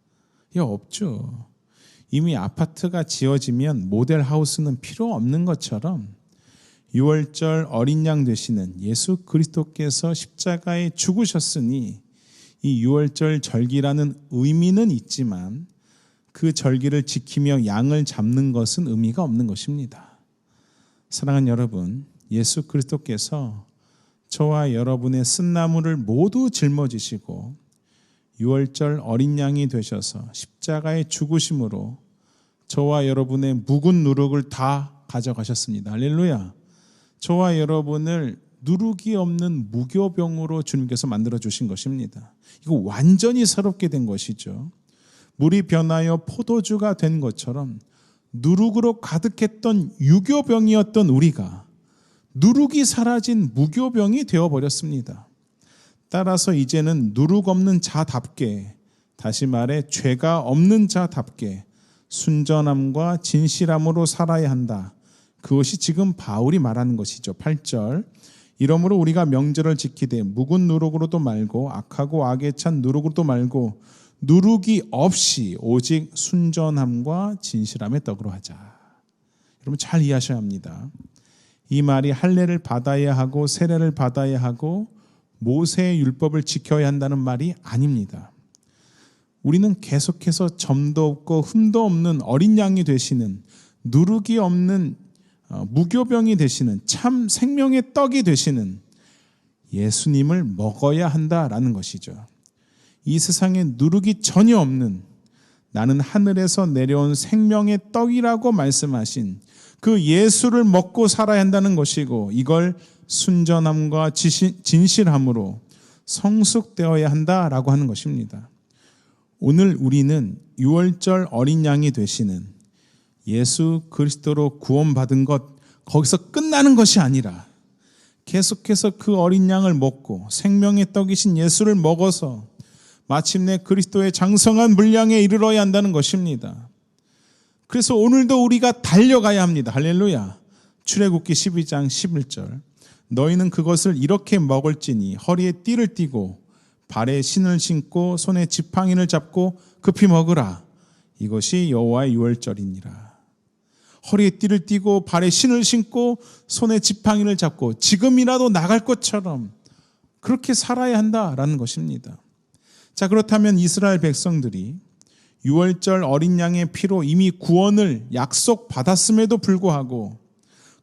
없죠. 이미 아파트가 지어지면 모델하우스는 필요 없는 것처럼 유월절 어린 양 되시는 예수 그리스도께서 십자가에 죽으셨으니 이 유월절 절기라는 의미는 있지만 그 절기를 지키며 양을 잡는 것은 의미가 없는 것입니다. 사랑하는 여러분, 예수 그리스도께서 저와 여러분의 쓴나무를 모두 짊어지시고 유월절 어린 양이 되셔서 십자가의 죽으심으로 저와 여러분의 묵은 누룩을 다 가져가셨습니다. 할렐루야. 저와 여러분을 누룩이 없는 무교병으로 주님께서 만들어 주신 것입니다. 이거 완전히 새롭게 된 것이죠. 물이 변하여 포도주가 된 것처럼 누룩으로 가득했던 유교병이었던 우리가 누룩이 사라진 무교병이 되어버렸습니다. 따라서 이제는 누룩 없는 자답게, 다시 말해 죄가 없는 자답게 순전함과 진실함으로 살아야 한다. 그것이 지금 바울이 말하는 것이죠. 8절. 이러므로 우리가 명절을 지키되 묵은 누룩으로도 말고 악하고 악에 찬 누룩으로도 말고 누룩이 없이 오직 순전함과 진실함의 떡으로 하자. 여러분 잘 이해하셔야 합니다. 이 말이 할례를 받아야 하고 세례를 받아야 하고 모세의 율법을 지켜야 한다는 말이 아닙니다. 우리는 계속해서 점도 없고 흠도 없는 어린 양이 되시는, 누룩이 없는 무교병이 되시는, 참 생명의 떡이 되시는 예수님을 먹어야 한다라는 것이죠. 이 세상에 누룩이 전혀 없는, 나는 하늘에서 내려온 생명의 떡이라고 말씀하신 그 예수를 먹고 살아야 한다는 것이고, 이걸 순전함과 진실함으로 성숙되어야 한다라고 하는 것입니다. 오늘 우리는 유월절 어린 양이 되시는 예수 그리스도로 구원받은 것, 거기서 끝나는 것이 아니라 계속해서 그 어린 양을 먹고 생명의 떡이신 예수를 먹어서 마침내 그리스도의 장성한 분량에 이르러야 한다는 것입니다. 그래서 오늘도 우리가 달려가야 합니다. 할렐루야. 출애굽기 12장 11절. 너희는 그것을 이렇게 먹을지니 허리에 띠를 띠고 발에 신을 신고 손에 지팡이를 잡고 급히 먹으라. 이것이 여호와의 유월절이니라. 허리에 띠를 띠고 발에 신을 신고 손에 지팡이를 잡고 지금이라도 나갈 것처럼 그렇게 살아야 한다라는 것입니다. 자, 그렇다면 이스라엘 백성들이 유월절 어린 양의 피로 이미 구원을 약속받았음에도 불구하고,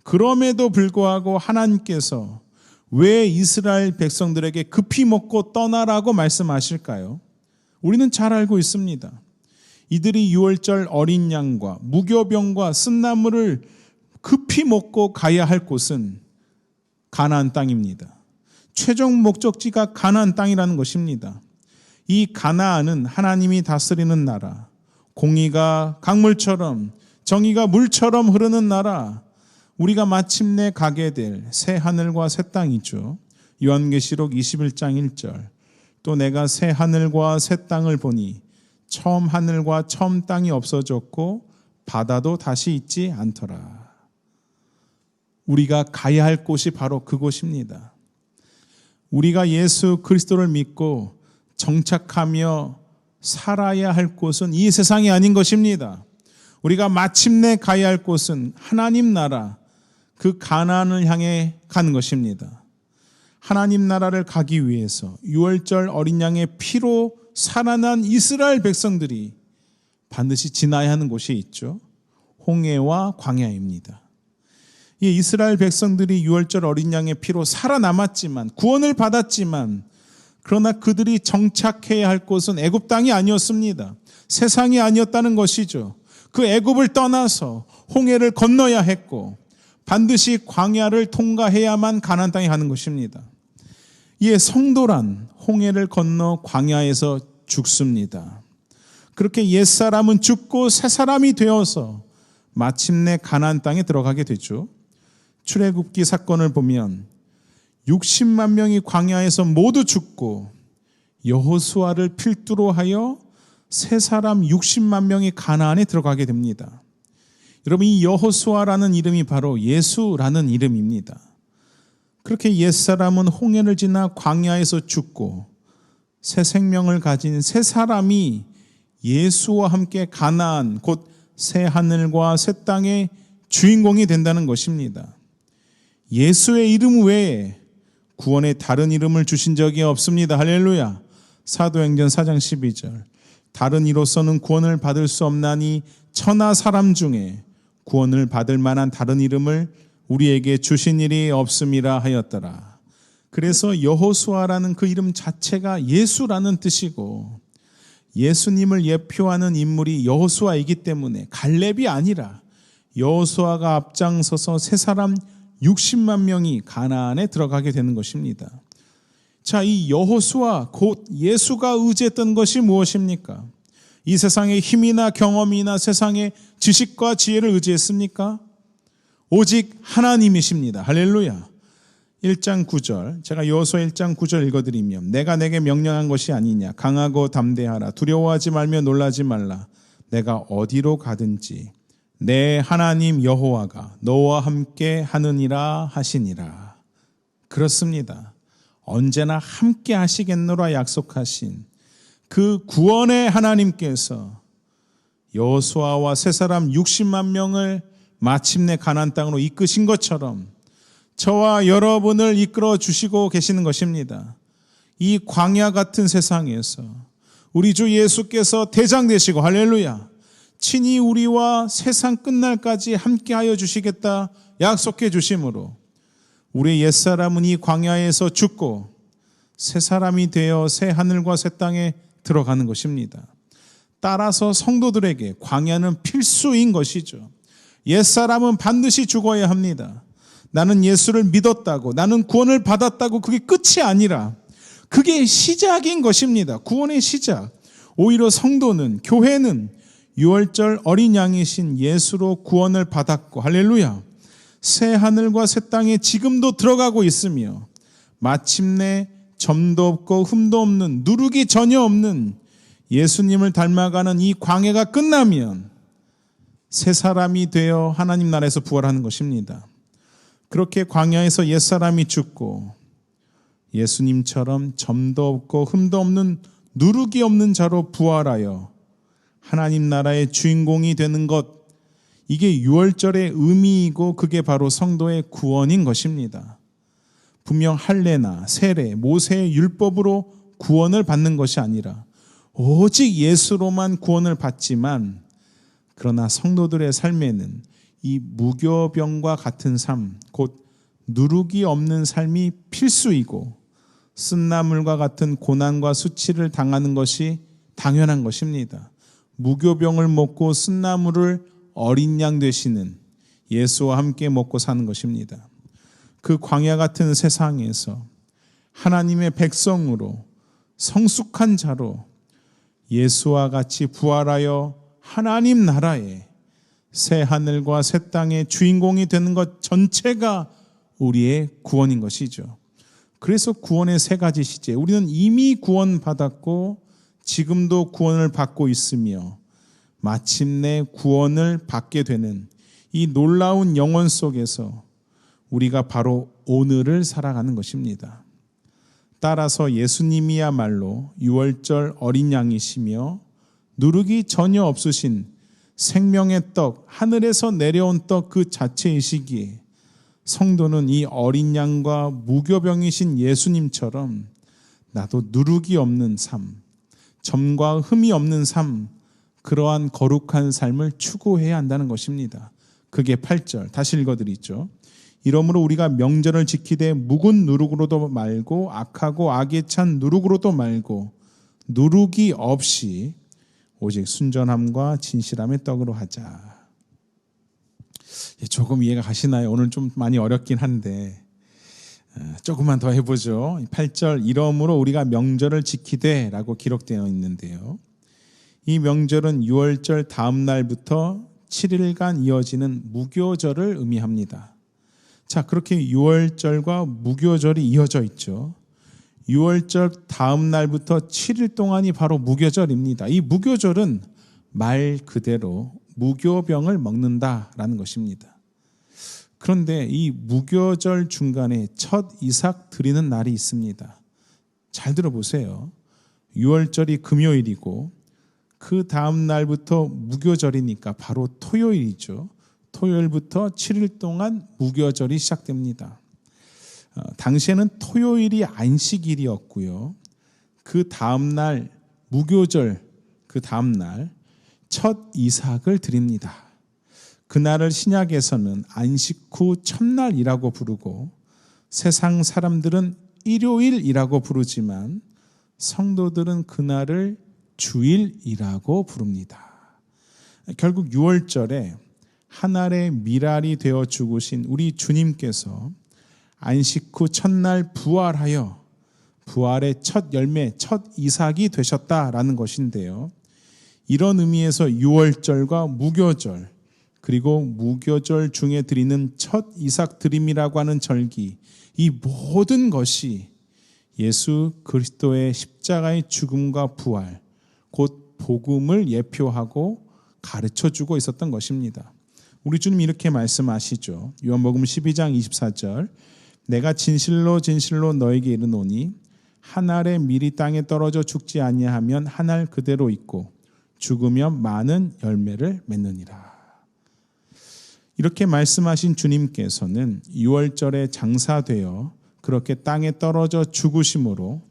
그럼에도 불구하고 하나님께서 왜 이스라엘 백성들에게 급히 먹고 떠나라고 말씀하실까요? 우리는 잘 알고 있습니다. 이들이 유월절 어린 양과 무교병과 쓴나물을 급히 먹고 가야 할 곳은 가나안 땅입니다. 최종 목적지가 가나안 땅이라는 것입니다. 이 가나안은 하나님이 다스리는 나라, 공의가 강물처럼 정의가 물처럼 흐르는 나라, 우리가 마침내 가게 될 새 하늘과 새 땅이죠. 요한계시록 21장 1절. 또 내가 새 하늘과 새 땅을 보니 처음 하늘과 처음 땅이 없어졌고 바다도 다시 있지 않더라. 우리가 가야 할 곳이 바로 그곳입니다. 우리가 예수 그리스도를 믿고 정착하며 살아야 할 곳은 이 세상이 아닌 것입니다. 우리가 마침내 가야 할 곳은 하나님 나라, 그 가나안을 향해 가는 것입니다. 하나님 나라를 가기 위해서 유월절 어린 양의 피로 살아난 이스라엘 백성들이 반드시 지나야 하는 곳이 있죠. 홍해와 광야입니다. 이 이스라엘 백성들이 유월절 어린 양의 피로 살아남았지만, 구원을 받았지만, 그러나 그들이 정착해야 할 곳은 애굽 땅이 아니었습니다. 세상이 아니었다는 것이죠. 그 애굽을 떠나서 홍해를 건너야 했고 반드시 광야를 통과해야만 가나안 땅에 가는 것입니다. 이에 성도란 홍해를 건너 광야에서 죽습니다. 그렇게 옛사람은 죽고 새사람이 되어서 마침내 가나안 땅에 들어가게 되죠. 출애굽기 사건을 보면 60만 명이 광야에서 모두 죽고 여호수아를 필두로 하여 새 사람 60만 명이 가나안에 들어가게 됩니다. 여러분, 이 여호수아라는 이름이 바로 예수라는 이름입니다. 그렇게 옛사람은 홍해를 지나 광야에서 죽고 새 생명을 가진 새 사람이 예수와 함께 가나안, 곧 새 하늘과 새 땅의 주인공이 된다는 것입니다. 예수의 이름 외에 구원의 다른 이름을 주신 적이 없습니다. 할렐루야. 사도행전 4장 12절. 다른 이로서는 구원을 받을 수 없나니 천하 사람 중에 구원을 받을 만한 다른 이름을 우리에게 주신 일이 없음이라 하였더라. 그래서 여호수아라는 그 이름 자체가 예수라는 뜻이고 예수님을 예표하는 인물이 여호수아이기 때문에 갈렙이 아니라 여호수아가 앞장서서 세 사람 60만 명이 가나안에 들어가게 되는 것입니다. 자, 이 여호수아 곧 예수가 의지했던 것이 무엇입니까? 이 세상의 힘이나 경험이나 세상의 지식과 지혜를 의지했습니까? 오직 하나님이십니다. 할렐루야. 1장 9절, 제가 여호수아 1장 9절 읽어드리면 내가 내게 명령한 것이 아니냐. 강하고 담대하라. 두려워하지 말며 놀라지 말라. 내가 어디로 가든지 내 하나님 여호와가 너와 함께 하느니라 하시니라. 그렇습니다. 언제나 함께 하시겠노라 약속하신 그 구원의 하나님께서 여호수아와 세 사람 60만 명을 마침내 가나안 땅으로 이끄신 것처럼 저와 여러분을 이끌어 주시고 계시는 것입니다. 이 광야 같은 세상에서 우리 주 예수께서 대장 되시고 할렐루야 친히 우리와 세상 끝날까지 함께하여 주시겠다 약속해 주심으로 우리의 옛사람은 이 광야에서 죽고 새 사람이 되어 새 하늘과 새 땅에 들어가는 것입니다. 따라서 성도들에게 광야는 필수인 것이죠. 옛사람은 반드시 죽어야 합니다. 나는 예수를 믿었다고, 나는 구원을 받았다고 그게 끝이 아니라 그게 시작인 것입니다. 구원의 시작. 오히려 성도는, 교회는 유월절 어린 양이신 예수로 구원을 받았고 할렐루야. 새 하늘과 새 땅에 지금도 들어가고 있으며 마침내 점도 없고 흠도 없는 누룩이 전혀 없는 예수님을 닮아가는 이 광야가 끝나면 새 사람이 되어 하나님 나라에서 부활하는 것입니다. 그렇게 광야에서 옛사람이 죽고 예수님처럼 점도 없고 흠도 없는 누룩이 없는 자로 부활하여 하나님 나라의 주인공이 되는 것, 이게 유월절의 의미이고 그게 바로 성도의 구원인 것입니다. 분명 할례나 세례, 모세의 율법으로 구원을 받는 것이 아니라 오직 예수로만 구원을 받지만 그러나 성도들의 삶에는 이 무교병과 같은 삶, 곧 누룩이 없는 삶이 필수이고 쓴나물과 같은 고난과 수치를 당하는 것이 당연한 것입니다. 무교병을 먹고 쓴나물을 어린 양 되시는 예수와 함께 먹고 사는 것입니다. 그 광야 같은 세상에서 하나님의 백성으로 성숙한 자로 예수와 같이 부활하여 하나님 나라에 새 하늘과 새 땅의 주인공이 되는 것 전체가 우리의 구원인 것이죠. 그래서 구원의 세 가지 시제, 우리는 이미 구원받았고 지금도 구원을 받고 있으며 마침내 구원을 받게 되는 이 놀라운 영혼 속에서 우리가 바로 오늘을 살아가는 것입니다. 따라서 예수님이야말로 유월절 어린 양이시며 누룩이 전혀 없으신 생명의 떡, 하늘에서 내려온 떡 그 자체이시기에 성도는 이 어린 양과 무교병이신 예수님처럼 나도 누룩이 없는 삶, 점과 흠이 없는 삶, 그러한 거룩한 삶을 추구해야 한다는 것입니다. 그게 8절 다시 읽어드리죠. 이러므로 우리가 명절을 지키되 묵은 누룩으로도 말고 악하고 악에 찬 누룩으로도 말고 누룩이 없이 오직 순전함과 진실함의 떡으로 하자. 조금 이해가 가시나요? 오늘 좀 많이 어렵긴 한데 조금만 더 해보죠. 8절 이러므로 우리가 명절을 지키되 라고 기록되어 있는데요. 이 명절은 유월절 다음 날부터 7일간 이어지는 무교절을 의미합니다. 자, 그렇게 유월절과 무교절이 이어져 있죠. 유월절 다음 날부터 7일 동안이 바로 무교절입니다. 이 무교절은 말 그대로 무교병을 먹는다라는 것입니다. 그런데 이 무교절 중간에 첫 이삭 드리는 날이 있습니다. 잘 들어보세요. 유월절이 금요일이고 그 다음 날부터 무교절이니까 바로 토요일이죠. 토요일부터 7일 동안 무교절이 시작됩니다. 당시에는 토요일이 안식일이었고요. 그 다음 날 무교절, 그 다음 날 첫 이삭을 드립니다. 그날을 신약에서는 안식 후 첫날이라고 부르고 세상 사람들은 일요일이라고 부르지만 성도들은 그날을 주일이라고 부릅니다. 결국 6월절에 한 알의 밀알이 되어 죽으신 우리 주님께서 안식 후 첫날 부활하여 부활의 첫 열매, 첫 이삭이 되셨다라는 것인데요. 이런 의미에서 6월절과 무교절, 그리고 무교절 중에 드리는 첫 이삭 드림이라고 하는 절기, 이 모든 것이 예수 그리스도의 십자가의 죽음과 부활, 곧 복음을 예표하고 가르쳐주고 있었던 것입니다. 우리 주님 이렇게 말씀하시죠. 요한복음 12장 24절, 내가 진실로 진실로 너에게 이르노니 한 알의 밀이 땅에 떨어져 죽지 아니하면 한 알 그대로 있고 죽으면 많은 열매를 맺느니라. 이렇게 말씀하신 주님께서는 6월절에 장사되어 그렇게 땅에 떨어져 죽으심으로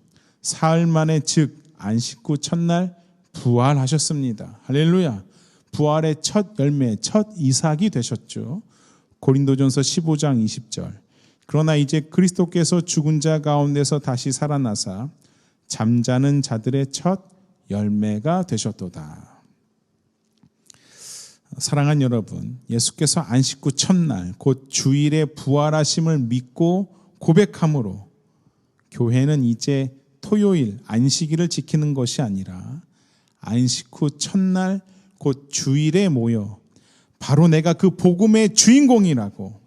사흘 만에 즉 안식 후 첫날 부활하셨습니다. 할렐루야. 부활의 첫 열매, 첫 이삭이 되셨죠. 고린도전서 15장 20절. 그러나 이제 그리스도께서 죽은 자 가운데서 다시 살아나사 잠자는 자들의 첫 열매가 되셨도다. 사랑하는 여러분, 예수께서 안식 후 첫날 곧 주일에 부활하심을 믿고 고백함으로 교회는 이제 토요일 안식일을 지키는 것이 아니라 안식 후 첫날 곧 주일에 모여 바로 내가 그 복음의 주인공이라고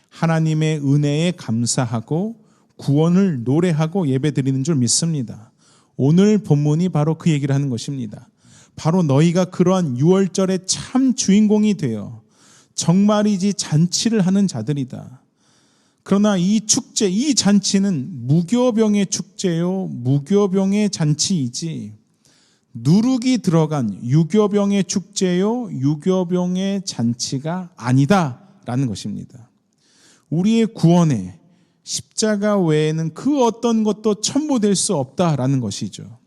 하나님의 은혜에 감사하고 구원을 노래하고 예배드리는 줄 믿습니다. 오늘 본문이 바로 그 얘기를 하는 것입니다. 바로 너희가 그러한 6월절의 참 주인공이 되어 정말이지 잔치를 하는 자들이다. 그러나 이 축제, 이 잔치는 무교병의 축제요, 무교병의 잔치이지 누룩이 들어간 유교병의 축제요, 유교병의 잔치가 아니다라는 것입니다. 우리의 구원에 십자가 외에는 그 어떤 것도 첨부될 수 없다라는 것이죠.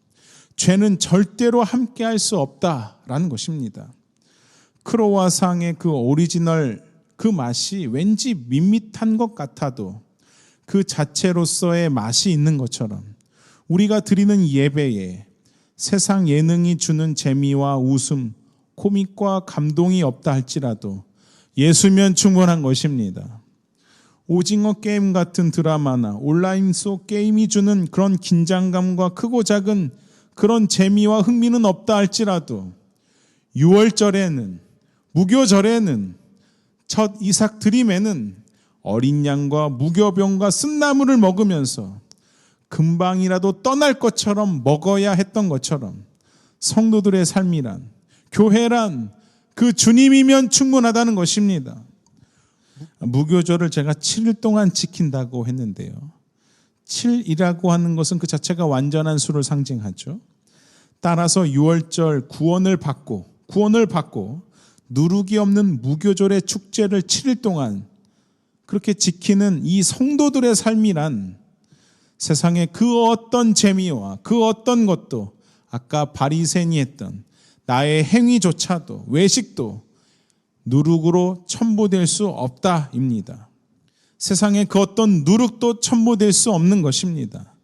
죄는 절대로 함께할 수 없다라는 것입니다. 크로와상의 그 오리지널 그 맛이 왠지 밋밋한 것 같아도 그 자체로서의 맛이 있는 것처럼 우리가 드리는 예배에 세상 예능이 주는 재미와 웃음, 코믹과 감동이 없다 할지라도 예수면 충분한 것입니다. 오징어 게임 같은 드라마나 온라인 속 게임이 주는 그런 긴장감과 크고 작은 그런 재미와 흥미는 없다 할지라도 6월절에는, 무교절에는, 첫 이삭 드림에는 어린 양과 무교병과 쓴나물을 먹으면서 금방이라도 떠날 것처럼 먹어야 했던 것처럼 성도들의 삶이란, 교회란 그 주님이면 충분하다는 것입니다. 무교절을 제가 7일 동안 지킨다고 했는데요. 7이라고 하는 것은 그 자체가 완전한 수를 상징하죠. 따라서 6월절 구원을 받고 누룩이 없는 무교절의 축제를 7일 동안 그렇게 지키는 이 성도들의 삶이란 세상의 그 어떤 재미와 그 어떤 것도 아까 바리새인이 했던 나의 행위조차도 외식도 누룩으로 첨부될 수 없다입니다. 세상의 그 어떤 누룩도 첨부될 수 없는 것입니다.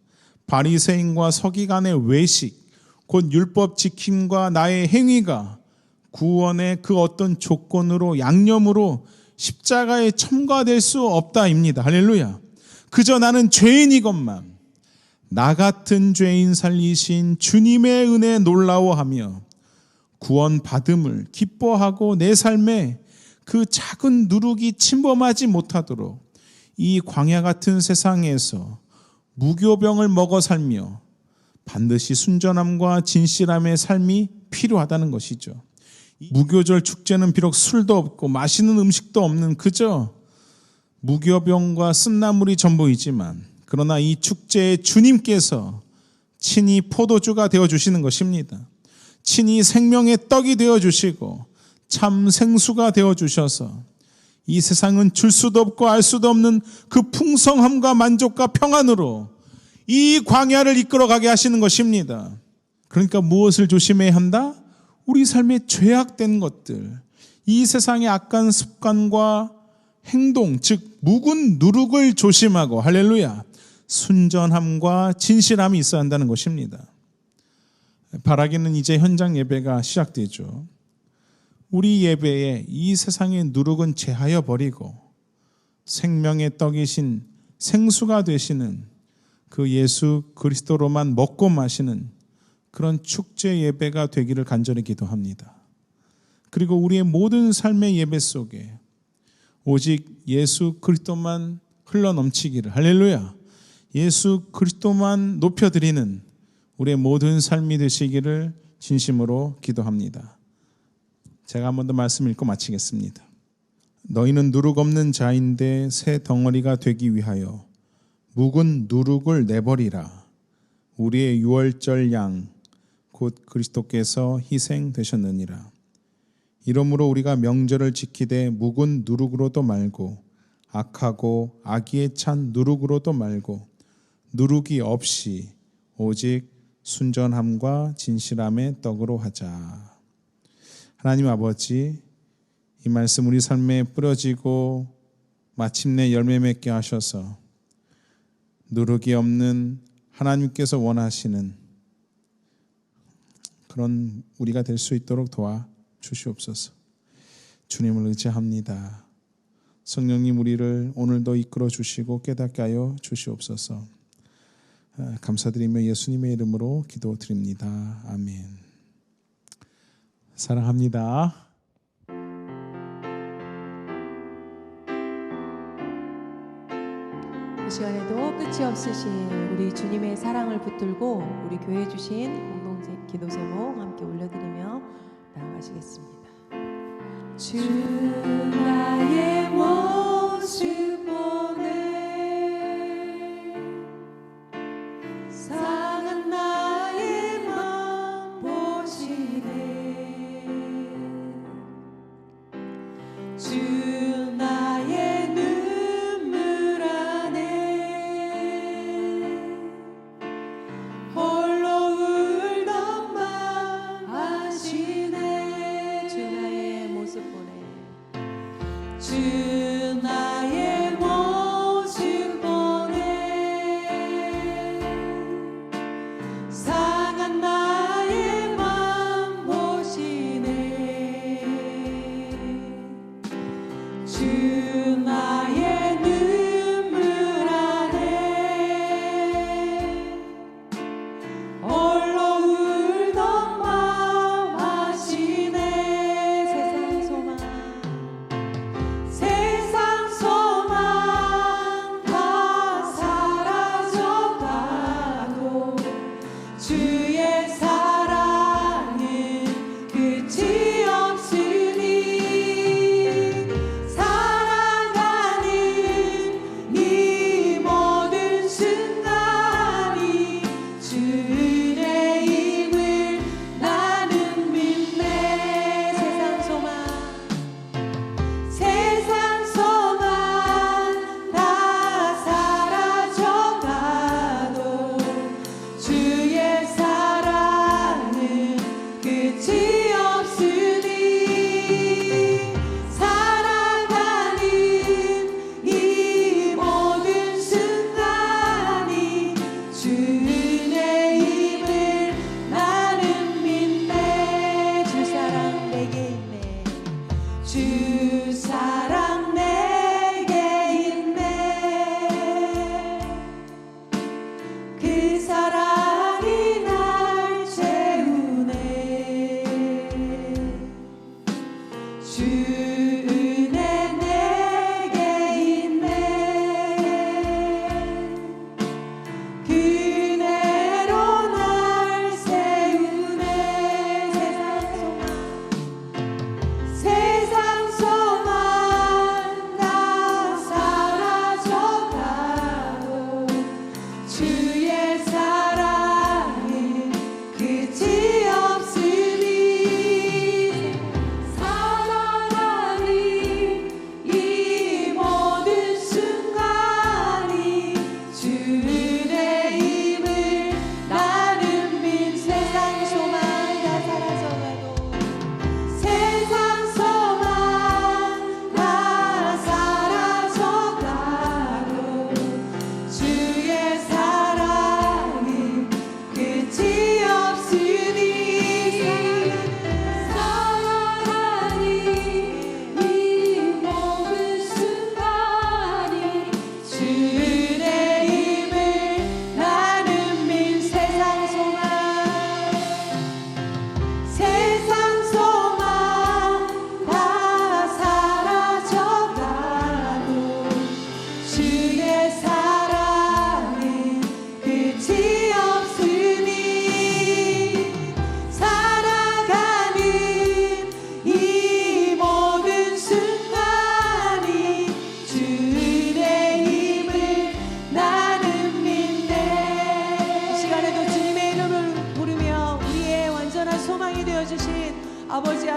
바리새인과 서기관의 외식, 곧 율법 지킴과 나의 행위가 구원의 그 어떤 조건으로 양념으로 십자가에 첨가될 수 없다입니다. 할렐루야. 그저 나는 죄인이건만 나 같은 죄인 살리신 주님의 은혜에 놀라워하며 구원 받음을 기뻐하고 내 삶에 그 작은 누룩이 침범하지 못하도록 이 광야 같은 세상에서 무교병을 먹어 살며 반드시 순전함과 진실함의 삶이 필요하다는 것이죠. 무교절 축제는 비록 술도 없고 맛있는 음식도 없는 그저 무교병과 쓴나물이 전부이지만 그러나 이 축제에 주님께서 친히 포도주가 되어주시는 것입니다. 친히 생명의 떡이 되어주시고 참 생수가 되어주셔서 이 세상은 줄 수도 없고 알 수도 없는 그 풍성함과 만족과 평안으로 이 광야를 이끌어가게 하시는 것입니다. 그러니까 무엇을 조심해야 한다? 우리 삶에 죄악된 것들, 이 세상의 악한 습관과 행동, 즉 묵은 누룩을 조심하고 할렐루야, 순전함과 진실함이 있어야 한다는 것입니다. 바라기는 이제 현장 예배가 시작되죠. 우리 예배에 이 세상의 누룩은 제하여 버리고 생명의 떡이신 생수가 되시는 그 예수 그리스도로만 먹고 마시는 그런 축제 예배가 되기를 간절히 기도합니다. 그리고 우리의 모든 삶의 예배 속에 오직 예수 그리스도만 흘러넘치기를, 할렐루야, 예수 그리스도만 높여드리는 우리의 모든 삶이 되시기를 진심으로 기도합니다. 제가 한 번 더 말씀 읽고 마치겠습니다. 너희는 누룩 없는 자인데 새 덩어리가 되기 위하여 묵은 누룩을 내버리라. 우리의 유월절 양 곧 그리스도께서 희생되셨느니라. 이러므로 우리가 명절을 지키되 묵은 누룩으로도 말고 악하고 악의에 찬 누룩으로도 말고 누룩이 없이 오직 순전함과 진실함의 떡으로 하자. 하나님 아버지, 이 말씀 우리 삶에 뿌려지고 마침내 열매 맺게 하셔서 누룩이 없는 하나님께서 원하시는 그런 우리가 될 수 있도록 도와 주시옵소서. 주님을 의지합니다. 성령님 우리를 오늘도 이끌어 주시고 깨닫게 하여 주시옵소서. 감사드리며 예수님의 이름으로 기도드립니다. 아멘. 사랑합니다. 이 시간에도 끝이 없으신 우리 주님의 사랑을 붙들고 우리 교회 주신 공동체 기도 제목 함께 올려드리며 나아가시겠습니다. 주 나의 모습 보네 상한 나의 맘 보시네 주 나의 눈물 안에 홀로 울던 맘 아시네 주 나의 모습 보네 주 나의 모습 보네 상한 나의 맘 보시네 주 나의 눈물 안에 홀로 울던 맘 아시네 세상 소망 세상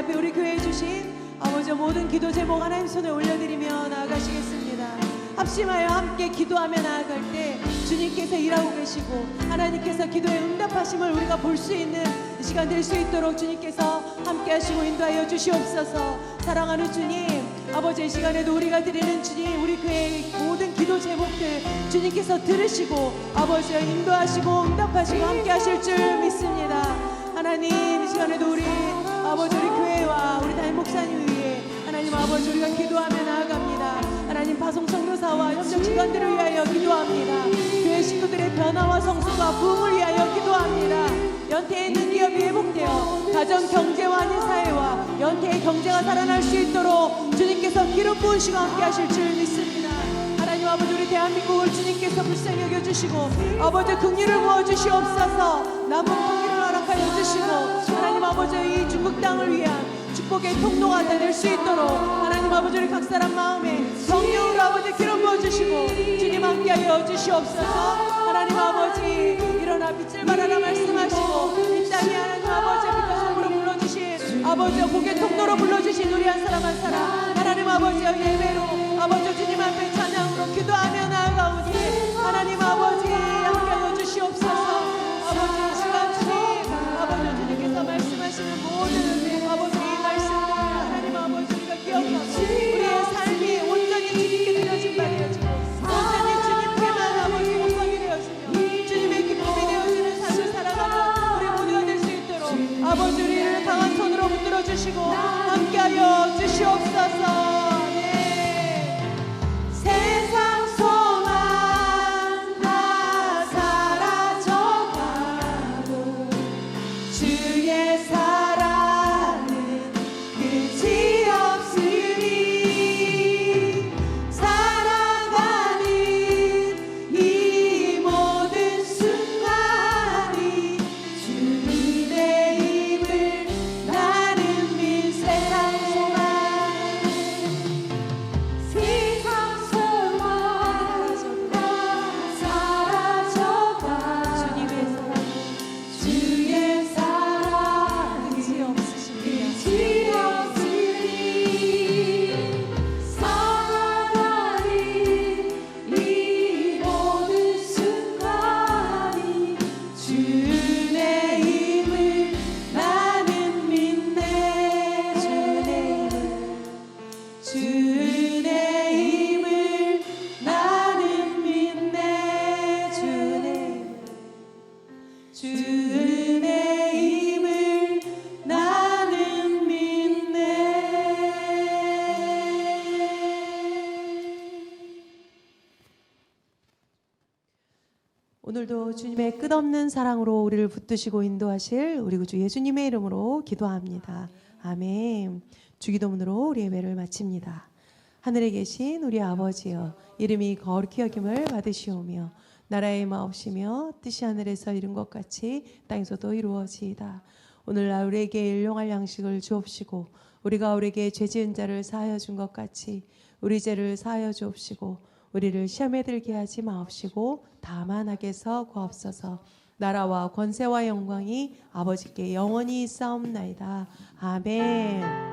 앞에 우리 교회에 주신 아버지 모든 기도 제목 하나님 손에 올려드리며 나아가시겠습니다. 합심하여 함께 기도하며 나아갈 때 주님께서 일하고 계시고 하나님께서 기도에 응답하심을 우리가 볼 수 있는 시간 될 수 있도록 주님께서 함께 하시고 인도하여 주시옵소서. 사랑하는 주님, 아버지 이 시간에도 우리가 드리는 주님, 우리 교회의 모든 기도 제목들 주님께서 들으시고 아버지 인도하시고 응답하시고 함께 하실 줄 믿습니다. 하나님 이 시간에도 우리 아버지 우리 교회와 우리 담임 목사님 위해 하나님 아버지 우리가 기도하며 나아갑니다. 하나님 파송 선교사와 협력 기관들을 위하여 기도합니다. 교회 식구들의 변화와 성숙과 부흥을 위하여 기도합니다. 연태에 있는 기업이 회복되어 가정 경제와 한인 사회와 연태의 경제가 살아날 수 있도록 주님께서 기름 부으시고 함께 하실 줄 믿습니다. 하나님 아버지 우리 대한민국을 주님께서 불쌍히 여겨주시고 아버지 긍휼을 부어주시옵소서. 남은 통일을 허락하여 주시고 하나님 아버지 이 중국 땅을 위한 축복의 통로가 될 수 있도록 하나님 아버지 우리 각 사람 마음에 성령으로 아버지 기름 부어주시고 주님 함께하여 주시옵소서. 하나님 아버지 일어나 빛을 발하라 말씀하시고 이 땅에 하나님 아버지 빛과 성으로 불러주신 아버지 고개 통로로 불러주신 우리 한 사람 한 사람 하나님 아버지 예배로 아버지 주님 앞에 찬양으로 기도하며 나아가오니 하나님 아버지 함께하여 주시옵소서. 아버지 이 시간 주님 아버지 주님께서 말씀하시는 모든 아버지 이 말씀들 하나님 아버지 우리가 기억하고 우리의 삶이 온전히 주님께 드려진 바 되어지고 온전히 주님께만 아버지 영광이 되어지며 주님의 기쁨이 되어지는 삶을 살아가는 우리 모두가 될 수 있도록 아버지 우리를 강한 손으로 붙들어 주시고 함께하여 주시옵소서. 세상 소망 다 사라져가고 주의 사랑은 끝이 없으니 살아가는 이 모든 순간이 주님의 힘을 나는 민 세상 소망 세상 소망 다 사라져가 주의 사랑 끝이 없으십니다. 끝이 없으니 살아가는 이 모든 순간이 주의 힘을 나는 믿네. 주의 힘을 나는 믿네. 주의 힘을 나는 믿네. 오늘도 주님의 끝없는 사랑으로 우리를 붙드시고 인도하실 우리 구주 예수님의 이름으로 기도합니다. 아멘. 주기도문으로 우리 예배를 마칩니다. 하늘에 계신 우리 아버지여, 이름이 거룩히 여김을 받으시오며 나라의 마옵시며 뜻이 하늘에서 이룬 것 같이 땅에서도 이루어지이다. 오늘날 우리에게 일용할 양식을 주옵시고 우리가 우리에게 죄 지은 자를 사하여 준 것 같이 우리 죄를 사하여 주옵시고 우리를 시험에 들게 하지 마옵시고 다만 악에서 구하옵소서. 나라와 권세와 영광이 아버지께 영원히 있사옵나이다. 아멘.